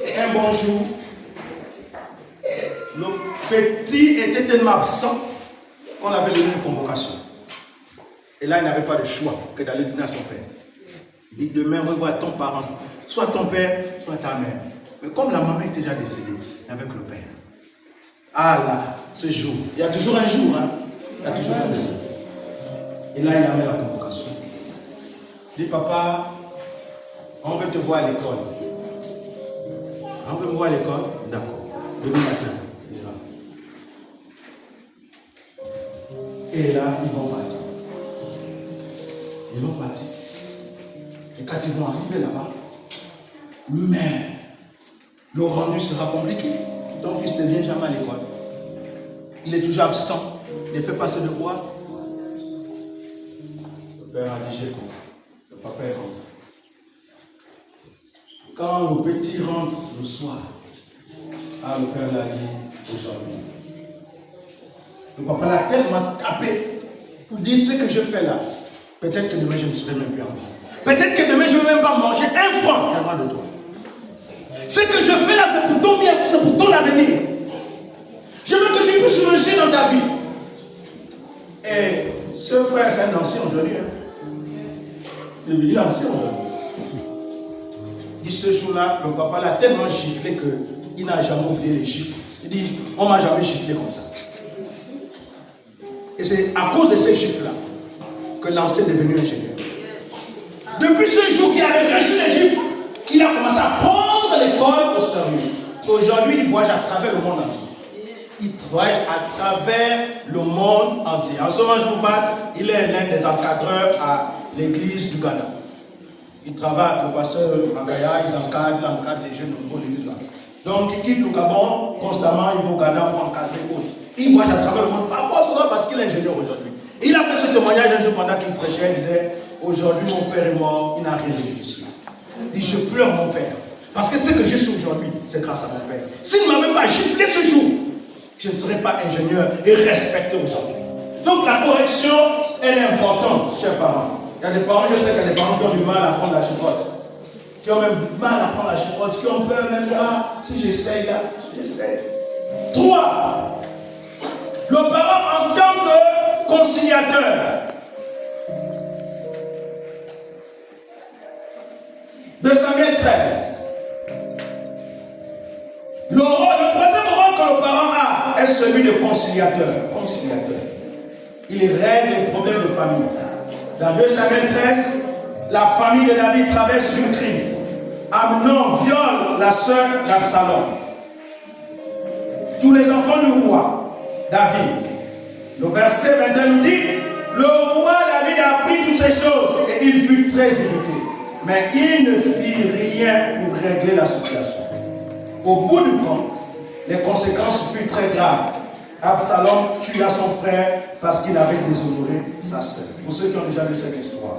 Et un bon jour, le petit était tellement absent qu'on avait donné une convocation. Et là, il n'avait pas de choix que d'aller donner à son père. Il dit, demain, revois ton parent, soit ton père, soit ta mère. Mais comme la maman était déjà décédée, avec le père. Ah là, ce jour, il y a toujours un jour, hein. Il y a toujours un jour. Et là, il a mis la convocation. Il dit, papa, on veut te voir à l'école. On veut me voir à l'école? D'accord. Demain matin. Et là, ils vont partir. Ils vont partir. Et quand ils vont arriver là-bas, mais le rendu sera compliqué. Ton fils ne vient jamais à l'école. Il est toujours absent. Il ne fait pas ses devoirs. Le père a dit, j'ai compris. Le papa est rentré. Quand le petit rentre le soir, le père l'a dit aujourd'hui. Le papa l'a tellement tapé pour dire ce que je fais là. Peut-être que demain je ne serai même plus en vie. Peut-être que demain je ne vais même pas manger un franc avant de toi. Ce que je fais là, c'est pour ton bien, c'est pour ton avenir. Je veux que tu puisses réussir dans ta vie. Et ce frère, c'est un ancien aujourd'hui. Il est ancien aujourd'hui. Il dit ce jour-là, le papa l'a tellement giflé qu'il n'a jamais oublié les chiffres. Il dit, on ne m'a jamais giflé comme ça. Et c'est à cause de ces chiffres-là que l'ancien est devenu ingénieur. Depuis ce jour qu'il avait reçu les chiffres, il a commencé à prendre l'école au sérieux. Aujourd'hui, il voyage à travers le monde entier. Il voyage à travers le monde entier. En ce moment, je vous parle, il est l'un des encadreurs à l'église du Ghana. Il travaille avec le pasteur Magaya, il encadre les jeunes au niveau de l'église là. Donc, il quitte le Gabon constamment, il va au Ghana pour encadrer autres. Il voyage à travers le monde, pas parce qu'il est ingénieur aujourd'hui. Il a fait ce témoignage un jour pendant qu'il prêchait, il disait, aujourd'hui mon père est mort, il n'a rien de difficile. Il dit, je pleure mon père. Parce que ce que je suis aujourd'hui, c'est grâce à mon père. S'il ne m'avait pas giflé ce jour, je ne serais pas ingénieur et respecté aujourd'hui. Donc la correction, elle est importante, chers parents. Il y a des parents, je sais qu'il y a des parents qui ont du mal à prendre la chicotte. Qui ont même du mal à prendre la chicotte, qui ont peur même de, si j'essaye là, j'essaye. 3. Le parent en tant que conciliateur. De Samuel 13. Le troisième rôle que le parent a est celui de conciliateur. Il règle les problèmes de famille. Dans 2 Samuel 13, la famille de David traverse une crise. Amnon viole la sœur d'Absalom. Tous les enfants du roi David. Le verset 21 nous dit, le roi David a appris toutes ces choses et il fut très irrité. Mais il ne fit rien pour régler la situation. Au bout du compte, les conséquences furent très graves. Absalom tua son frère parce qu'il avait déshonoré sa sœur. Pour ceux qui ont déjà lu cette histoire.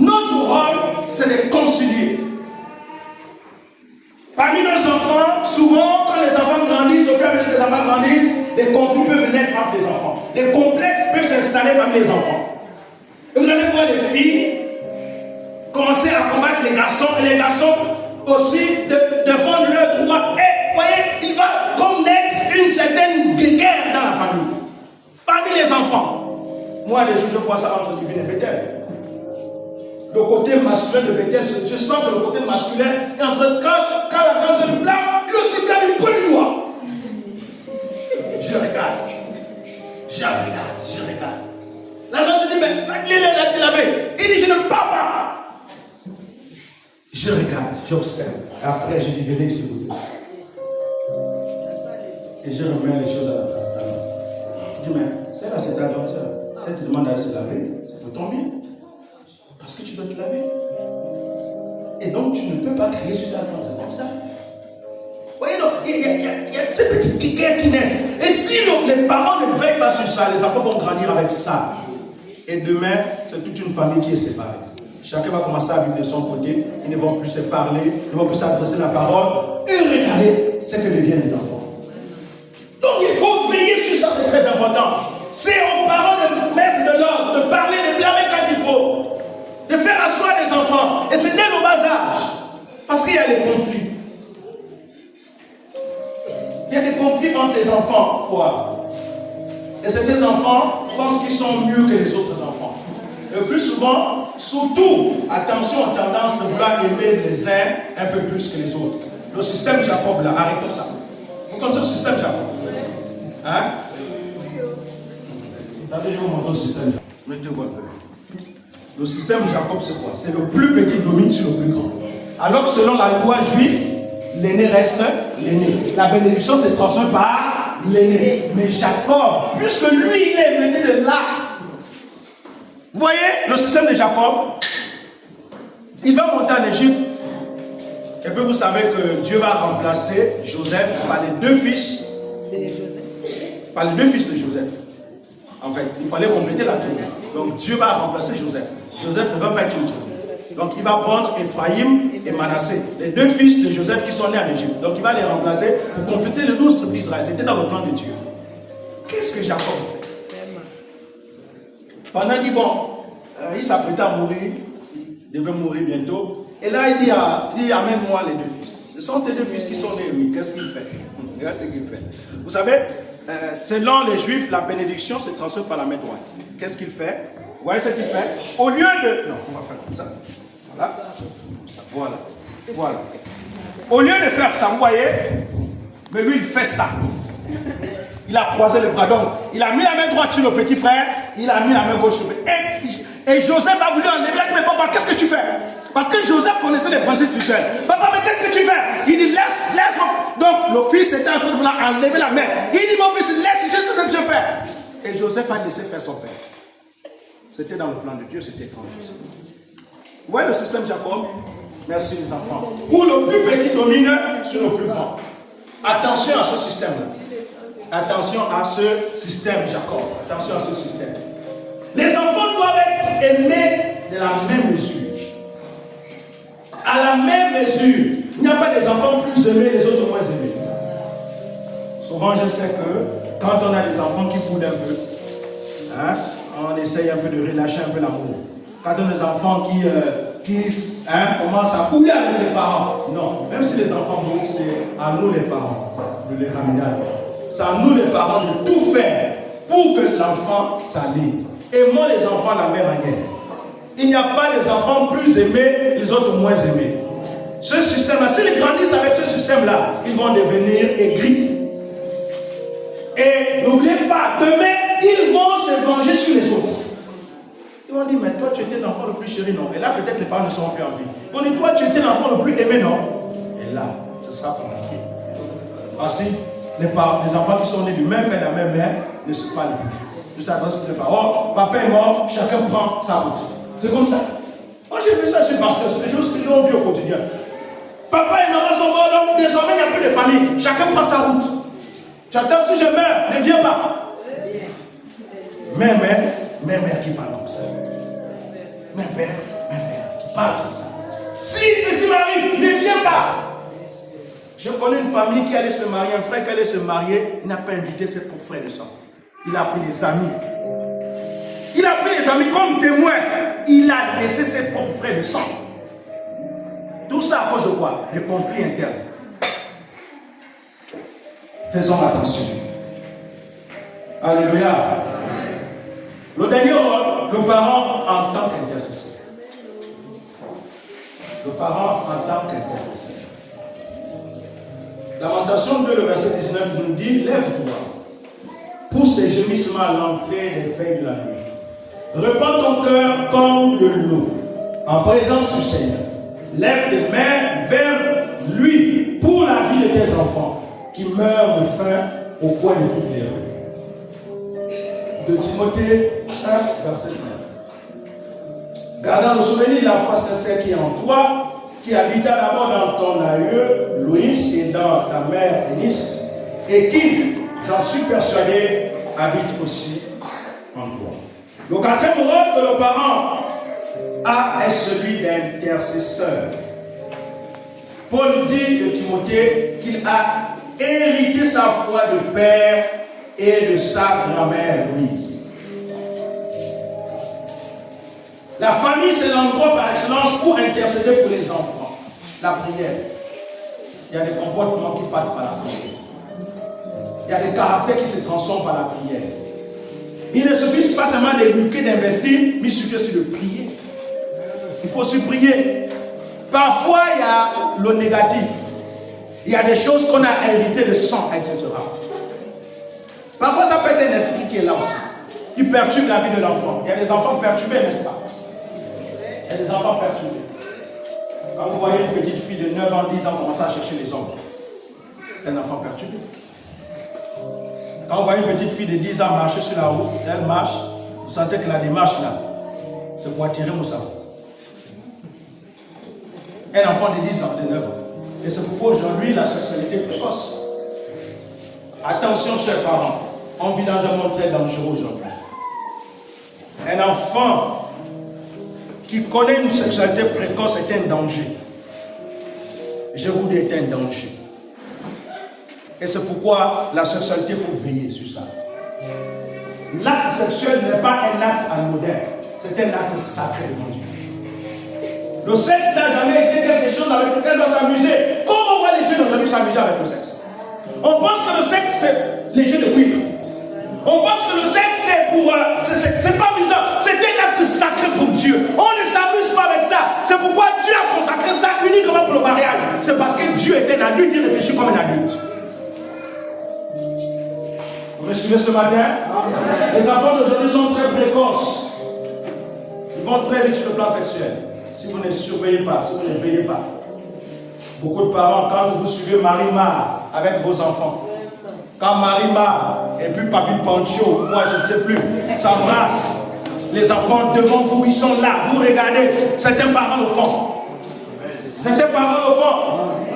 Notre rôle, c'est de concilier. Parmi nos enfants, souvent, quand les enfants grandissent, au fur et à mesure que les enfants grandissent, les conflits peuvent naître entre les enfants. Les complexes peuvent s'installer parmi les enfants. Et vous allez voir les filles commencer à combattre les garçons, et les garçons aussi défendre leurs droits. Et voyez, il va comme naître une certaine guerre dans la famille. Parmi les enfants. Moi, les jours, je vois ça entre Divine et Bethel. le côté masculin de Bethel, je sens que le côté masculin est en train de, quand la grande sœur blâme, il est aussi blâme, il pointe du doigt. Je regarde. La grande sœur dit, mais il a été lavé. Il dit, je ne pars pas. Je regarde, j'observe. Après, je dis, venez s'il vous plaît. Et je remets les choses à la place. Je dis, mais celle-là, c'est ta grande sœur. Si elle te demande d'aller se laver, c'est pour ton bien. Parce que tu dois te laver. Et donc, tu ne peux pas crier sur ta grande sœur comme ça. Vous voyez, donc, il y a ces petites guerres qui naissent. Et si les parents ne veillent pas sur ça, les enfants vont grandir avec ça. Et demain, c'est toute une famille qui est séparée. Chacun va commencer à vivre de son côté. Ils ne vont plus se parler, ils ne vont plus s'adresser la parole. Et regardez ce que deviennent les enfants. Donc il faut veiller sur ça, c'est très important. C'est aux parents de mettre de l'ordre, de parler, de blâmer quand il faut. De faire asseoir les enfants. Et c'est dès le bas âge. Parce qu'il y a des conflits. Il y a des conflits entre les enfants, quoi. Et certains enfants pensent qu'ils sont mieux que les autres enfants. Le plus souvent, surtout, attention aux tendances de vouloir aimer les uns un peu plus que les autres. Le système Jacob, là, arrêtons ça. Vous connaissez le système Jacob? Hein? Attendez, je vais vous montrer le système Jacob. Mettez-vous un peu. Le système Jacob, c'est quoi? C'est le plus petit domine sur le plus grand. Alors que selon la loi juive, l'aîné reste l'aîné. La bénédiction se transforme par l'aîné. Mais Jacob, puisque lui, il est venu de là. Vous voyez le système de Jacob? Il va monter en Égypte. Et puis vous savez que Dieu va remplacer Joseph par les deux fils. Par les deux fils de Joseph. En fait, il fallait compléter la tribu. Donc Dieu va remplacer Joseph. Joseph ne va pas être une tribu. Donc il va prendre Ephraïm et Manassé, les deux fils de Joseph qui sont nés en Égypte. Donc il va les remplacer pour compléter les 12 tribus d'Israël. C'était dans le plan de Dieu. Qu'est-ce que Jacob fait? Pendant il dit, bon, il s'apprêtait à mourir, il devait mourir bientôt. Et là, il dit amène-moi les deux fils. Ce sont ces deux fils qui sont nés, lui. Qu'est-ce qu'il fait? Regarde ce qu'il fait. Vous savez, selon les Juifs, la bénédiction se transmet par la main droite. Qu'est-ce qu'il fait? Vous voyez ce qu'il fait? Au lieu de... Non, on va faire comme ça. Voilà. Voilà. Voilà. Au lieu de faire ça, vous voyez, mais lui, il fait ça. Il a croisé les bras. Donc, il a mis la main droite sur le petit frère, il a mis la main gauche sur le... Et Joseph a voulu enlever. Il a dit, mais papa, qu'est-ce que tu fais? Parce que Joseph connaissait les principes spirituels. Papa, mais qu'est-ce que tu fais? Il dit, laisse mon... Donc, le fils était en train de vouloir enlever la main. Il dit, mon fils, laisse, je sais ce que tu fais. Et Joseph a laissé faire son père. C'était dans le plan de Dieu, c'était étrange. Vous voyez le système Jacob? Merci les enfants. Où le plus petit domine sur le plus grand. Attention à ce système-là. Attention à ce système, Jacob. Attention à ce système. Les enfants doivent être aimés de la même mesure. À la même mesure. Il n'y a pas des enfants plus aimés, les autres moins aimés. Souvent, je sais que quand on a des enfants qui boudent un peu, hein, on essaye un peu de relâcher un peu l'amour. Quand on a des enfants qui commencent à couler avec les parents, non. Même si les enfants boudent, c'est à nous les parents de les ramener à nous. C'est à nous les parents de tout faire pour que l'enfant s'allie. Aimons les enfants de la même manière. Il n'y a pas des enfants plus aimés, les autres moins aimés. Ce système-là, s'ils grandissent avec ce système-là, ils vont devenir aigris. Et n'oubliez pas, demain, ils vont se venger sur les autres. Ils vont dire, mais toi tu étais l'enfant le plus chéri, non? Et là, peut-être les parents ne seront plus en vie. Ils vont dire, toi tu étais l'enfant le plus aimé, non? Et là, ce sera compliqué. Ainsi, les enfants qui sont nés du même père et de la même mère ne se parlent plus. Ils s'adressent plus les parents. Papa est mort, chacun prend sa route. C'est comme ça. Moi j'ai vu ça sur pasteur, c'est des choses qu'ils ont vu au quotidien. Papa et maman sont morts, donc désormais il n'y a plus de famille. Chacun prend sa route. J'attends si je meurs, ne viens pas. Mère qui parle comme ça. Mère qui parle comme ça. Si ceci m'arrive, ne viens pas. Je connais une famille qui allait se marier, un frère qui allait se marier, il n'a pas invité ses propres frères de sang. Il a pris des amis. Il a pris les amis comme témoins. Il a laissé ses propres frères de sang. Tout ça à cause de quoi? Des conflits internes. Faisons attention. Alléluia. Le dernier rôle, le parent en tant qu'intercesseur. le parent en tant qu'intercesseur. Lamentation 2, le verset 19 nous dit, lève-toi, pousse tes gémissements à l'entrée des veilles de la nuit. Repends ton cœur comme le loup, en présence du Seigneur. Lève tes mains vers lui pour la vie de tes enfants qui meurent de faim au coin de toutes les rues. De Timothée 1, verset 5. Gardant le souvenir de la foi sincère qui est en toi, qui habita d'abord dans ton aïeux, Louis, et dans ta mère, Eunice, et qui, j'en suis persuadé, habite aussi en toi. Le quatrième rôle que le parent a est celui d'intercesseur. Paul dit de Timothée qu'il a hérité sa foi de père et de sa grand-mère Louise. La famille, c'est l'endroit par excellence pour intercéder pour les enfants. La prière. Il y a des comportements qui partent par la prière. Il y a des caractères qui se transforment par la prière. Il ne suffit pas seulement d'éduquer, d'investir, mais il suffit aussi de prier. Il faut aussi prier. Parfois, il y a le négatif. Il y a des choses qu'on a invitées, le sang, etc. Parfois, ça peut être un esprit qui est là aussi. Il perturbe la vie de l'enfant. Il y a des enfants perturbés, n'est-ce pas? Il y a des enfants perturbés. Quand vous voyez une petite fille de 9 ans, 10 ans commencer à chercher les hommes, c'est un enfant perturbé. Quand vous voyez une petite fille de 10 ans marcher sur la route, elle marche, vous sentez que la démarche là, c'est pour attirer mon cerveau. Un enfant de 10 ans, de 9 ans. Et c'est pourquoi aujourd'hui la sexualité précoce. Attention, chers parents, on vit dans un monde très dangereux aujourd'hui. Un enfant qui connaît une sexualité précoce est un danger. Je vous dis, est un danger. Et c'est pourquoi la sexualité, il faut veiller sur ça. L'acte sexuel n'est pas un acte anodin, c'est un acte sacré devant Dieu. Le sexe n'a jamais été quelque chose avec lequel on doit s'amuser. Comment on voit les jeunes aujourd'hui s'amuser avec le sexe? On pense que le sexe, c'est les jeux de cuivre. On pense que le sexe, c'est pour... c'est pas amusant. C'est un acte sacré pour Dieu. On ne s'amuse pas avec ça. C'est pourquoi Dieu a consacré ça uniquement pour le mariage. C'est parce que Dieu est un adulte, il réfléchit comme un adulte. Vous me suivez ce matin? Les enfants d'aujourd'hui sont très précoces. Ils vont très vite sur le plan sexuel. Si vous ne surveillez pas, si vous ne veillez pas. Beaucoup de parents, quand vous suivez Marie-Mar avec vos enfants, quand Marie-Mar et puis Papi Pancho, moi je ne sais plus, s'embrassent, les enfants devant vous, ils sont là, vous regardez, certains parents au fond. Certains parents au fond.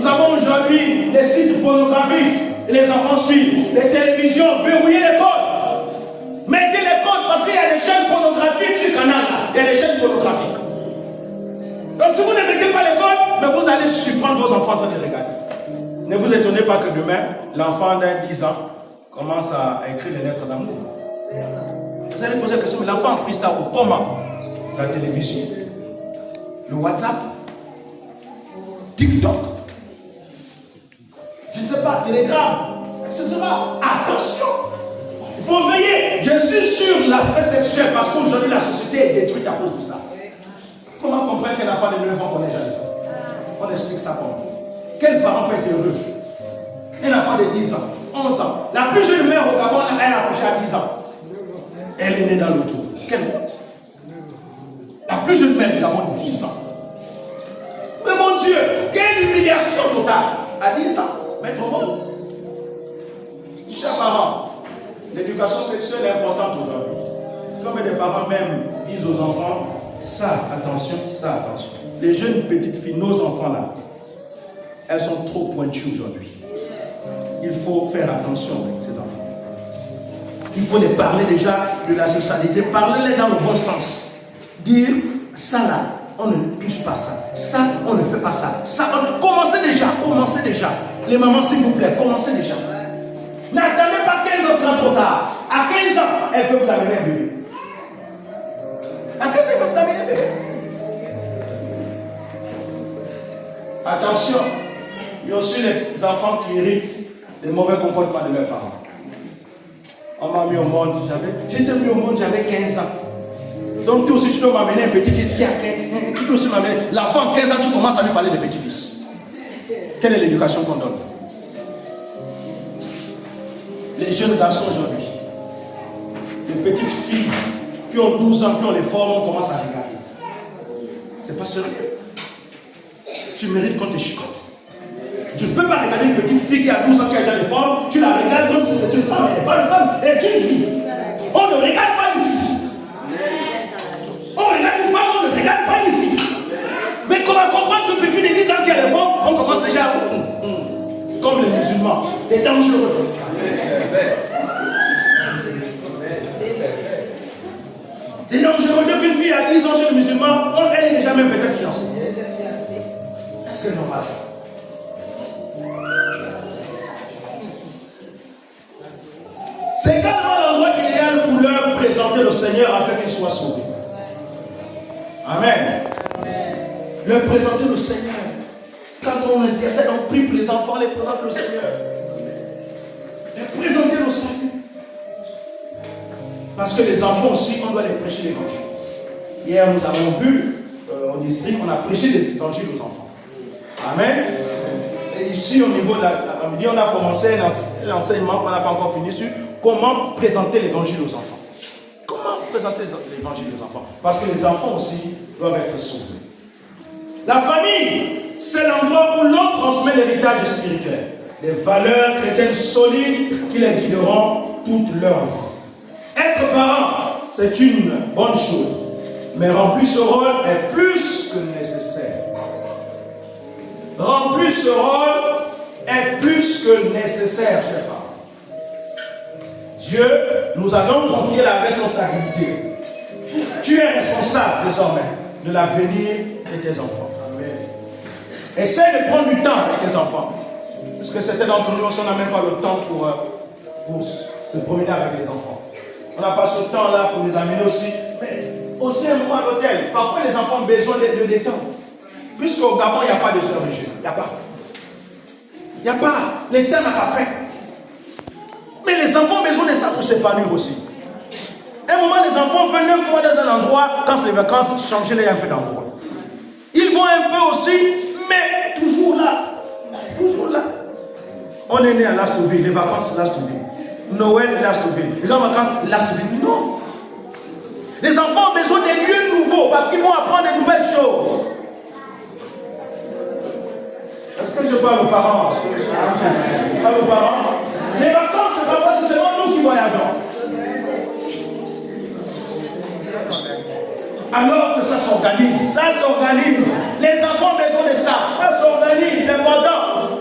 Nous avons aujourd'hui des sites pornographiques, et les enfants suivent, les télévisions, verrouillez les codes. Mettez les codes parce qu'il y a des chaînes pornographiques sur le canal là, il y a des chaînes pornographiques. Donc si vous ne mettez pas les codes, mais vous allez surprendre vos enfants en train de regarder. Ne vous étonnez pas que demain, l'enfant d'un 10 ans commence à écrire les lettres d'amour. Vous allez poser la question, mais l'enfant a pris ça où? Comment? La télévision, le WhatsApp, TikTok, je ne sais pas, Telegram, etc. Attention! Il faut veiller. Je suis sur l'aspect sexuel parce qu'aujourd'hui la société est détruite à cause de ça. Comment comprendre qu'un enfant de 9 ans connaît jamais? On explique ça comment? Quel parent peut être heureux? Un enfant de 10 ans, 11 ans. La plus jeune mère au Gabon, elle a accouché à 10 ans. Elle est née dans le trou. Quelle honte! La plus jeune mère du Gabon, 10 ans. Mais mon Dieu, quelle humiliation totale! À 10 ans, mettre au monde. Chers parents, l'éducation sexuelle est importante aujourd'hui. Comme des parents même disent aux enfants, ça, attention, ça, attention. Les jeunes petites filles, nos enfants là, elles sont trop pointues aujourd'hui. Il faut faire attention avec ces enfants. Il faut les parler déjà de la sexualité, parler-les dans le bon sens. Dire, ça là, on ne touche pas ça. Ça, on ne fait pas ça. Ça, commencez déjà. Les mamans, s'il vous plaît, commencez déjà. N'attendez pas 15 ans, ce sera trop tard. À 15 ans, elles peuvent vous amener un bébé. À 15 ans, elles peuvent vous amener un bébé. Attention, il y a aussi les enfants qui héritent les mauvais comportements de leurs parents. On m'a mis au monde, j'étais mis au monde, j'avais 15 ans. Donc toi aussi tu dois m'amener un petit-fils qui a 15 ans. Tu dois aussi m'amener. L'enfant de 15 ans, tu commences à lui parler de petit-fils. Quelle est l'éducation qu'on donne? Les jeunes garçons aujourd'hui, les petites filles qui ont 12 ans, qui ont les formes, on commence à regarder. C'est pas sérieux. Tu mérites qu'on te chicote. Tu ne peux pas regarder une petite fille qui a 12 ans, qui a déjà des formes, tu la regardes comme si c'était une femme. Elle n'est pas une femme, elle est une fille. On ne regarde pas une fille. On regarde une femme, on ne regarde pas une fille. Mais comment comprendre qu'une petite fille de 10 ans qui a des formes, on commence déjà à... Comme les musulmans, des dangereux. C'est dangereux dès qu'une fille a 10 ans chez le musulman, elle est déjà même peut-être fiancée. Est-ce que c'est normal ça? C'est également l'endroit idéal pour leur présenter le Seigneur afin qu'ils soient sauvés. Amen. Leur présenter le Seigneur. Quand on intercède, on prie pour les enfants, on les présente le Seigneur. Leur présenter le Seigneur. Parce que les enfants aussi, on doit les prêcher l'évangile. Hier, nous avons vu au district, on a prêché les évangiles aux enfants. Amen. Et ici, au niveau de l'après-midi, on a commencé un enseignement qu'on n'a pas encore fini sur comment présenter l'évangile aux enfants. Comment présenter l'évangile aux enfants? Parce que les enfants aussi doivent être sauvés. La famille, c'est l'endroit où l'on transmet l'héritage spirituel. Les valeurs chrétiennes solides qui les guideront toute leur vie. Être parent, c'est une bonne chose, mais remplir ce rôle est plus que nécessaire. Remplir ce rôle est plus que nécessaire, chers parents. Dieu nous a donc confié la responsabilité. Tu es responsable désormais de l'avenir de tes enfants. Amen. Essaie de prendre du temps avec tes enfants. Parce que certains d'entre nous, on n'a même pas le temps pour se promener avec les enfants. On n'a pas ce temps-là pour les amener aussi. Mais aussi un moment à l'hôtel. Parfois, les enfants ont besoin de détente. Puisqu'au Gabon, il n'y a pas de heures de jeu. Il n'y a pas. Il n'y a pas. L'État n'a pas fait. Mais les enfants ont besoin de ça pour s'épanouir aussi. À un moment, les enfants font 9 mois dans un endroit. Quand c'est les vacances, changer les un peu d'endroit. Ils vont un peu aussi, mais toujours là. Toujours là. On est né à Lastuville. Les vacances, Lastuville. Noël, Lastuville. Les grandes-vacances, Lastuville. Non. Les enfants ont besoin des lieux nouveaux parce qu'ils vont apprendre de nouvelles choses. Est-ce que je parle aux parents? Je parle aux parents. Les vacances, c'est pas c'est seulement nous qui voyageons. Alors que ça s'organise. Ça s'organise. Les enfants ont besoin de ça. Ça s'organise, c'est important.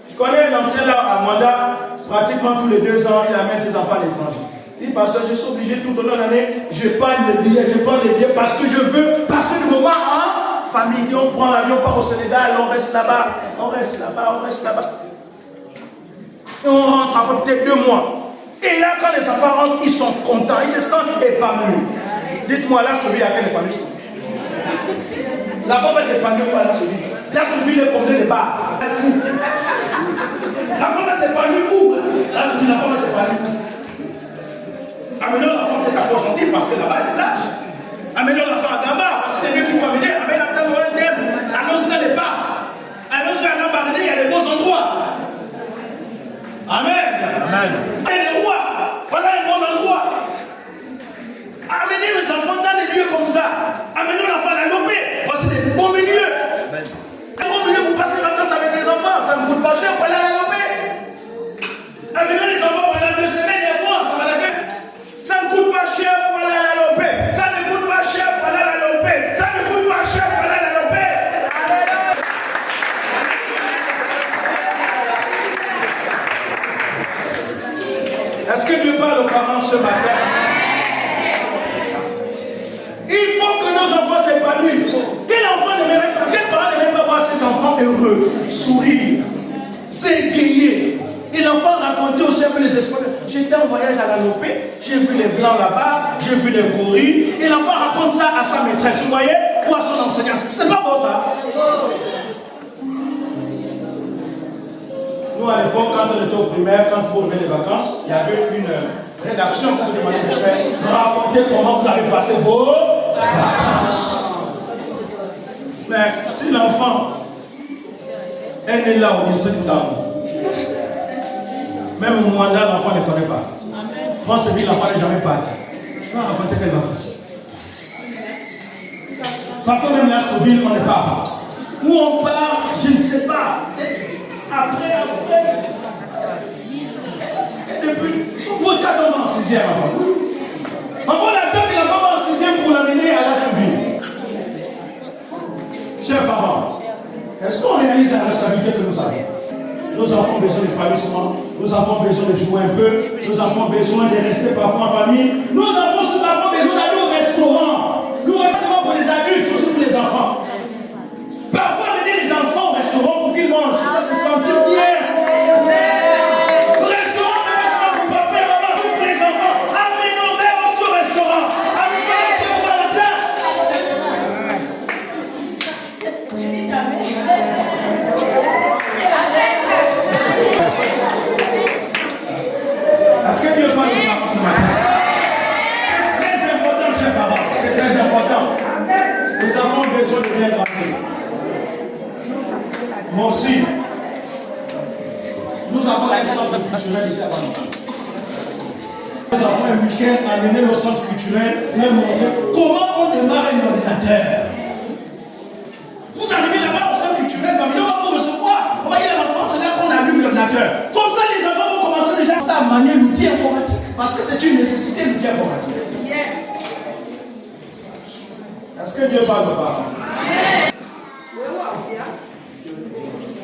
Je connais un ancien là à Mwanda. Pratiquement tous les 2 ans, il amène ses enfants à l'étranger. Il dit, parce que je suis obligé tout au long de l'année, je prends les billets parce que je veux passer le moment en famille. On prend l'avion, on part au Sénégal, on reste là-bas, on reste là-bas, on reste là-bas. Et on rentre après peut-être 2 mois. Et là, quand les enfants rentrent, ils sont contents, ils se sentent épanouis. Dites-moi, là, celui à quel épanouissement? La femme va s'épanouir quoi, là, celui? Là, celui, il est promené des bars. La femme va s'épanouir où? Là, celui, la femme va s'épanouir. Amenons l'enfant peut-être à Port-Gentil parce que là-bas, il y a plage. Amenons l'enfant à Gamba parce que c'est mieux qu'il faut amener. Amène la table au thème. Annonce dans les parcs. Annonce qu'à l'embarradé, il y a des beaux endroits. Amen. Amen. Et les rois, voilà un bon endroit. Amenez les enfants dans des lieux comme ça. Amenons l'enfant à la Lopé. Voici des bons milieux. Amen. Un bon milieu, vous passez les vacances avec les enfants. Ça ne coûte pas cher pour aller à la Lopé. Amenons les enfants pendant 2 semaines et mois, ça va la faire. Ça ne coûte pas cher pour aller à la Lopé. Ça ne coûte pas cher pour aller à la Lopé. Ça ne coûte pas cher pour aller à la Lopé. Est-ce que Dieu parle aux parents ce matin? Il faut que nos enfants s'épanouissent. Quel parent n'aimerait pas voir ses enfants heureux, sourire, s'égayer? Et l'enfant racontait aussi un peu les espoirs. J'étais en voyage à la Lopé, j'ai vu les blancs là-bas, j'ai vu les gorilles. Et l'enfant raconte ça à sa maîtresse, vous voyez, ou à son enseignant. C'est pas beau ça? Nous à l'époque, quand on était au primaire, quand vous revenez des vacances, il y avait rédaction pour vous demander de faire, raconter comment vous avez passé vos vacances. Mais si l'enfant est né là au district d'Amou, même au Rwanda, l'enfant ne connaît pas. France-Ville, l'enfant n'est jamais parti. Il va raconter quelles vacances. Parfois même là, sur ville, on n'est pas parti. Où on part, je ne sais pas. Après. Et depuis, vous êtes en 6e avant. Parfois, la tête de la femme en 6e pour l'amener à la ville. Chers parents, est-ce qu'on réalise la responsabilité que nous avons? Nos enfants ont besoin de épanouissement, nos enfants ont besoin de jouer un peu, nos enfants ont besoin de rester parfois en famille, nos enfants ont parfois besoin d'aller au restaurant. Nous restaurant pour les adultes, aussi pour les enfants. Parfois, amener les enfants au restaurant pour qu'ils mangent, ça se sentir bien. Le restaurant, c'est pas seulement pour papa et maman, pour les enfants. Amenez-les aussi au restaurant. Amenez-les aussi pour la place. Est-ce que Dieu parle de ce matin? C'est très important, chers parents. C'est très important. Nous avons besoin de bien grandir. Moi aussi, nous avons un centre culturel ici à Bamako. Nous avons un week-end à amener au centre culturel pour leur montrer comment on démarre un ordinateur. Vous arrivez là-bas au centre culturel, on va vous recevoir. On va dire à l'enfant, c'est là qu'on allume l'ordinateur. Comme ça, les enfants vont commencer déjà à manier l'outil informatique. Parce que c'est une nécessité, l'outil informatique. Yes. Est-ce que Dieu parle de parents?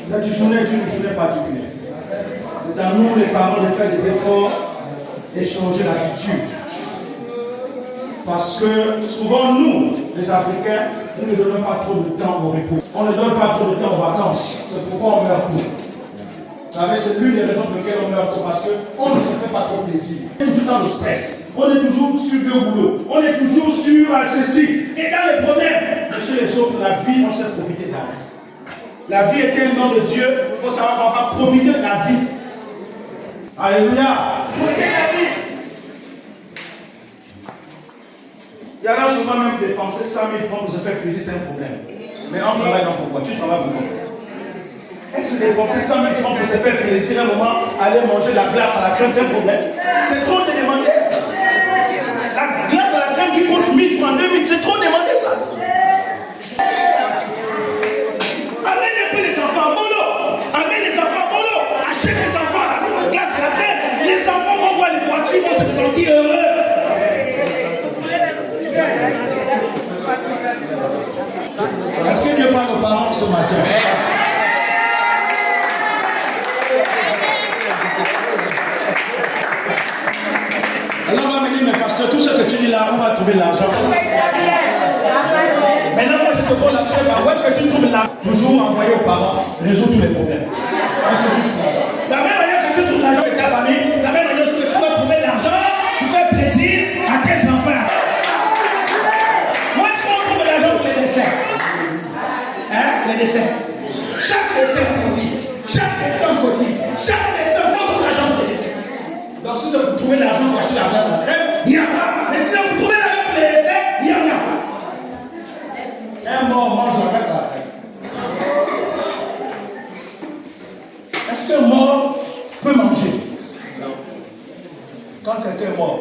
Cette journée est une journée particulière. C'est à nous, les parents, de faire des efforts et changer l'attitude. Parce que souvent, nous, les Africains, nous ne donnons pas trop de temps au repos. On ne donne pas trop de temps aux vacances. C'est pourquoi on meurt tôt. Vous savez, c'est l'une des raisons pour lesquelles on meurt tôt, parce qu'on ne se fait pas trop plaisir. On est toujours dans le stress. On est toujours sur deux boulots. On est toujours sur ceci. Et dans les problèmes, chez les autres, la vie, on sait profiter de la vie. La vie est un don de Dieu. Il faut savoir qu'on va profiter de la vie. Alléluia. Profiter de la vie. Il y en a souvent même dépensé 100 000 francs pour se faire plaisir, c'est un problème. Mais on travaille dans pourquoi? Tu travailles pourquoi? Est-ce que dépenser 100 000 francs pour se faire plaisir un moment, aller manger la glace à la crème, c'est un problème? C'est trop de demander. La glace à la crème qui coûte 1000 francs, 2000, c'est trop demandé ça. Amène un peu les enfants, boulot. Amène les enfants, boulot. Achète les enfants la glace à la crème. Les enfants vont voir les voitures, vont se sentir heureux. Est-ce que Dieu parle aux parents ce matin? Alors on va me dire, mais pasteur, tout ce que tu dis là, on va trouver l'argent. Maintenant, moi je te pose la question, où est-ce que tu trouves l'argent? Toujours envoyer aux parents, résoudre tous les problèmes. La même manière que tu trouves l'argent avec ta famille, la même manière que tu dois trouver l'argent pour faire plaisir à tes enfants. Où est-ce qu'on trouve l'argent pour les dessins? Hein? Les dessins. Chaque dessin cotise. Chaque dessin cotise. Chaque dessin, on trouve l'argent pour les dessins. Donc si c'est pour trouver l'argent pour acheter la glace à la crème, il n'y a pas. Mais si c'est pour trouver l'argent pour les dessins, il n'y en a pas. Un mort mange la glace à la crème. Est-ce qu'un mort peut manger? Non. Quand quelqu'un est mort,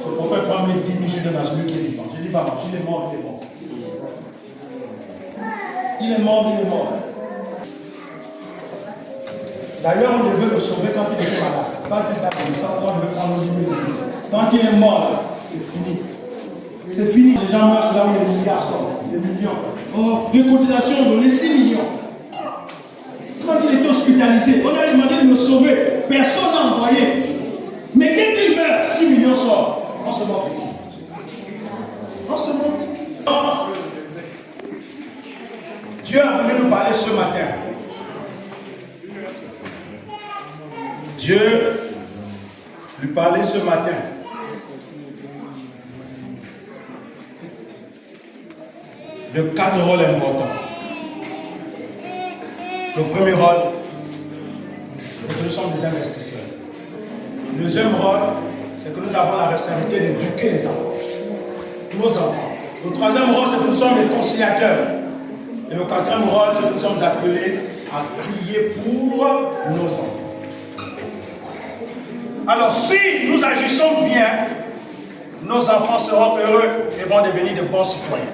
le prophète prend mes 10 000 de la celui qui est vivant. Je dis pas manger, il est mort, il est mort. Il est mort, il est mort. D'ailleurs, on devait le sauver quand il était malade. Quand il était à connaissance, on devait prendre le 10 000. Quand il est mort, c'est fini. C'est fini. Les gens meurent, c'est là où les milliards sortent, des millions. Oh, les cotisations ont donné 6 millions. Quand il était hospitalisé, on a demandé de le sauver. Personne n'a envoyé. Mais dès qu'il meurt, 6 millions sortent. On se moque de qui? On se moque. Dieu a voulu nous parler ce matin. Dieu lui parlait ce matin. De 4 rôles importants. Le premier rôle, ce sont des investisseurs. Le deuxième rôle, que nous avons la responsabilité d'éduquer les enfants. Nos enfants. Le troisième rôle, c'est que nous sommes les conciliateurs. Et le quatrième rôle, c'est que nous sommes appelés à prier pour nos enfants. Alors, si nous agissons bien, nos enfants seront heureux et vont devenir de bons citoyens.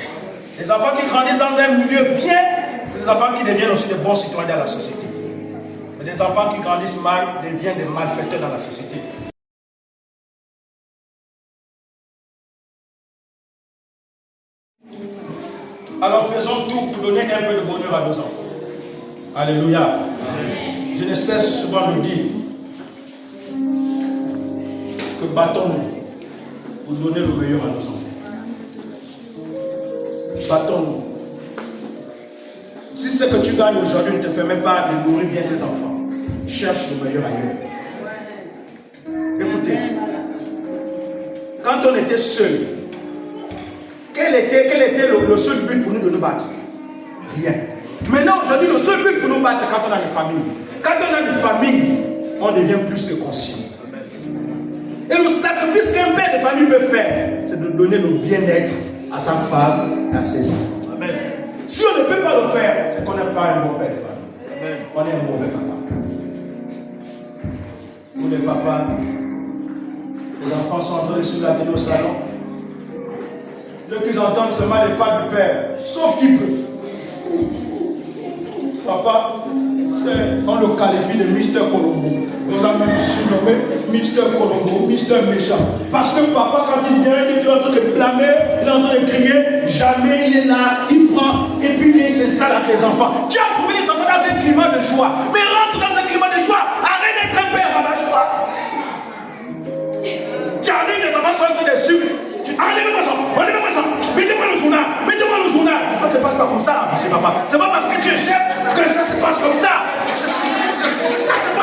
Les enfants qui grandissent dans un milieu bien, c'est des enfants qui deviennent aussi de bons citoyens dans la société. Et des enfants qui grandissent mal deviennent des malfaiteurs dans la société. Alors faisons tout pour donner un peu de bonheur à nos enfants. Alléluia. Amen. Je ne cesse souvent de dire que battons-nous pour donner le meilleur à nos enfants. Battons-nous. Si ce que tu gagnes aujourd'hui ne te permet pas de nourrir bien tes enfants, cherche le meilleur ailleurs. Écoutez, quand on était seul, quel était le seul but pour nous de nous battre? Rien. Maintenant, aujourd'hui, le seul but pour nous battre, c'est quand on a une famille. Quand on a une famille, on devient plus que conscient. Et le sacrifice qu'un père de famille peut faire, c'est de donner le bien-être à sa femme et à ses enfants. Amen. Si on ne peut pas le faire, c'est qu'on n'est pas un bon père de famille. Amen. On est un mauvais papa. Pour les papas, les enfants sont en train de se laver au salon. Dès qu'ils entendent seulement les pas du père, sauf qu'il peut. Papa, on le qualifie de Mister Colombo. On l'a même surnommé Mister Colombo, Mister Méchant. Parce que papa, quand il vient, il est en train de blâmer, il est en train de crier, jamais il est là, il prend, et puis il s'installe avec les enfants. Tu as trouvé les enfants dans un climat de joie, mais rentre dans un climat de joie, arrête d'être un père à ma joie. Tu arrives, les enfants sont en train de suivre. Enlevez-moi ça, mettez-moi le journal, Ça ne se passe pas comme ça, monsieur papa. C'est pas parce que tu es chef que ça se passe comme ça. Ça se passe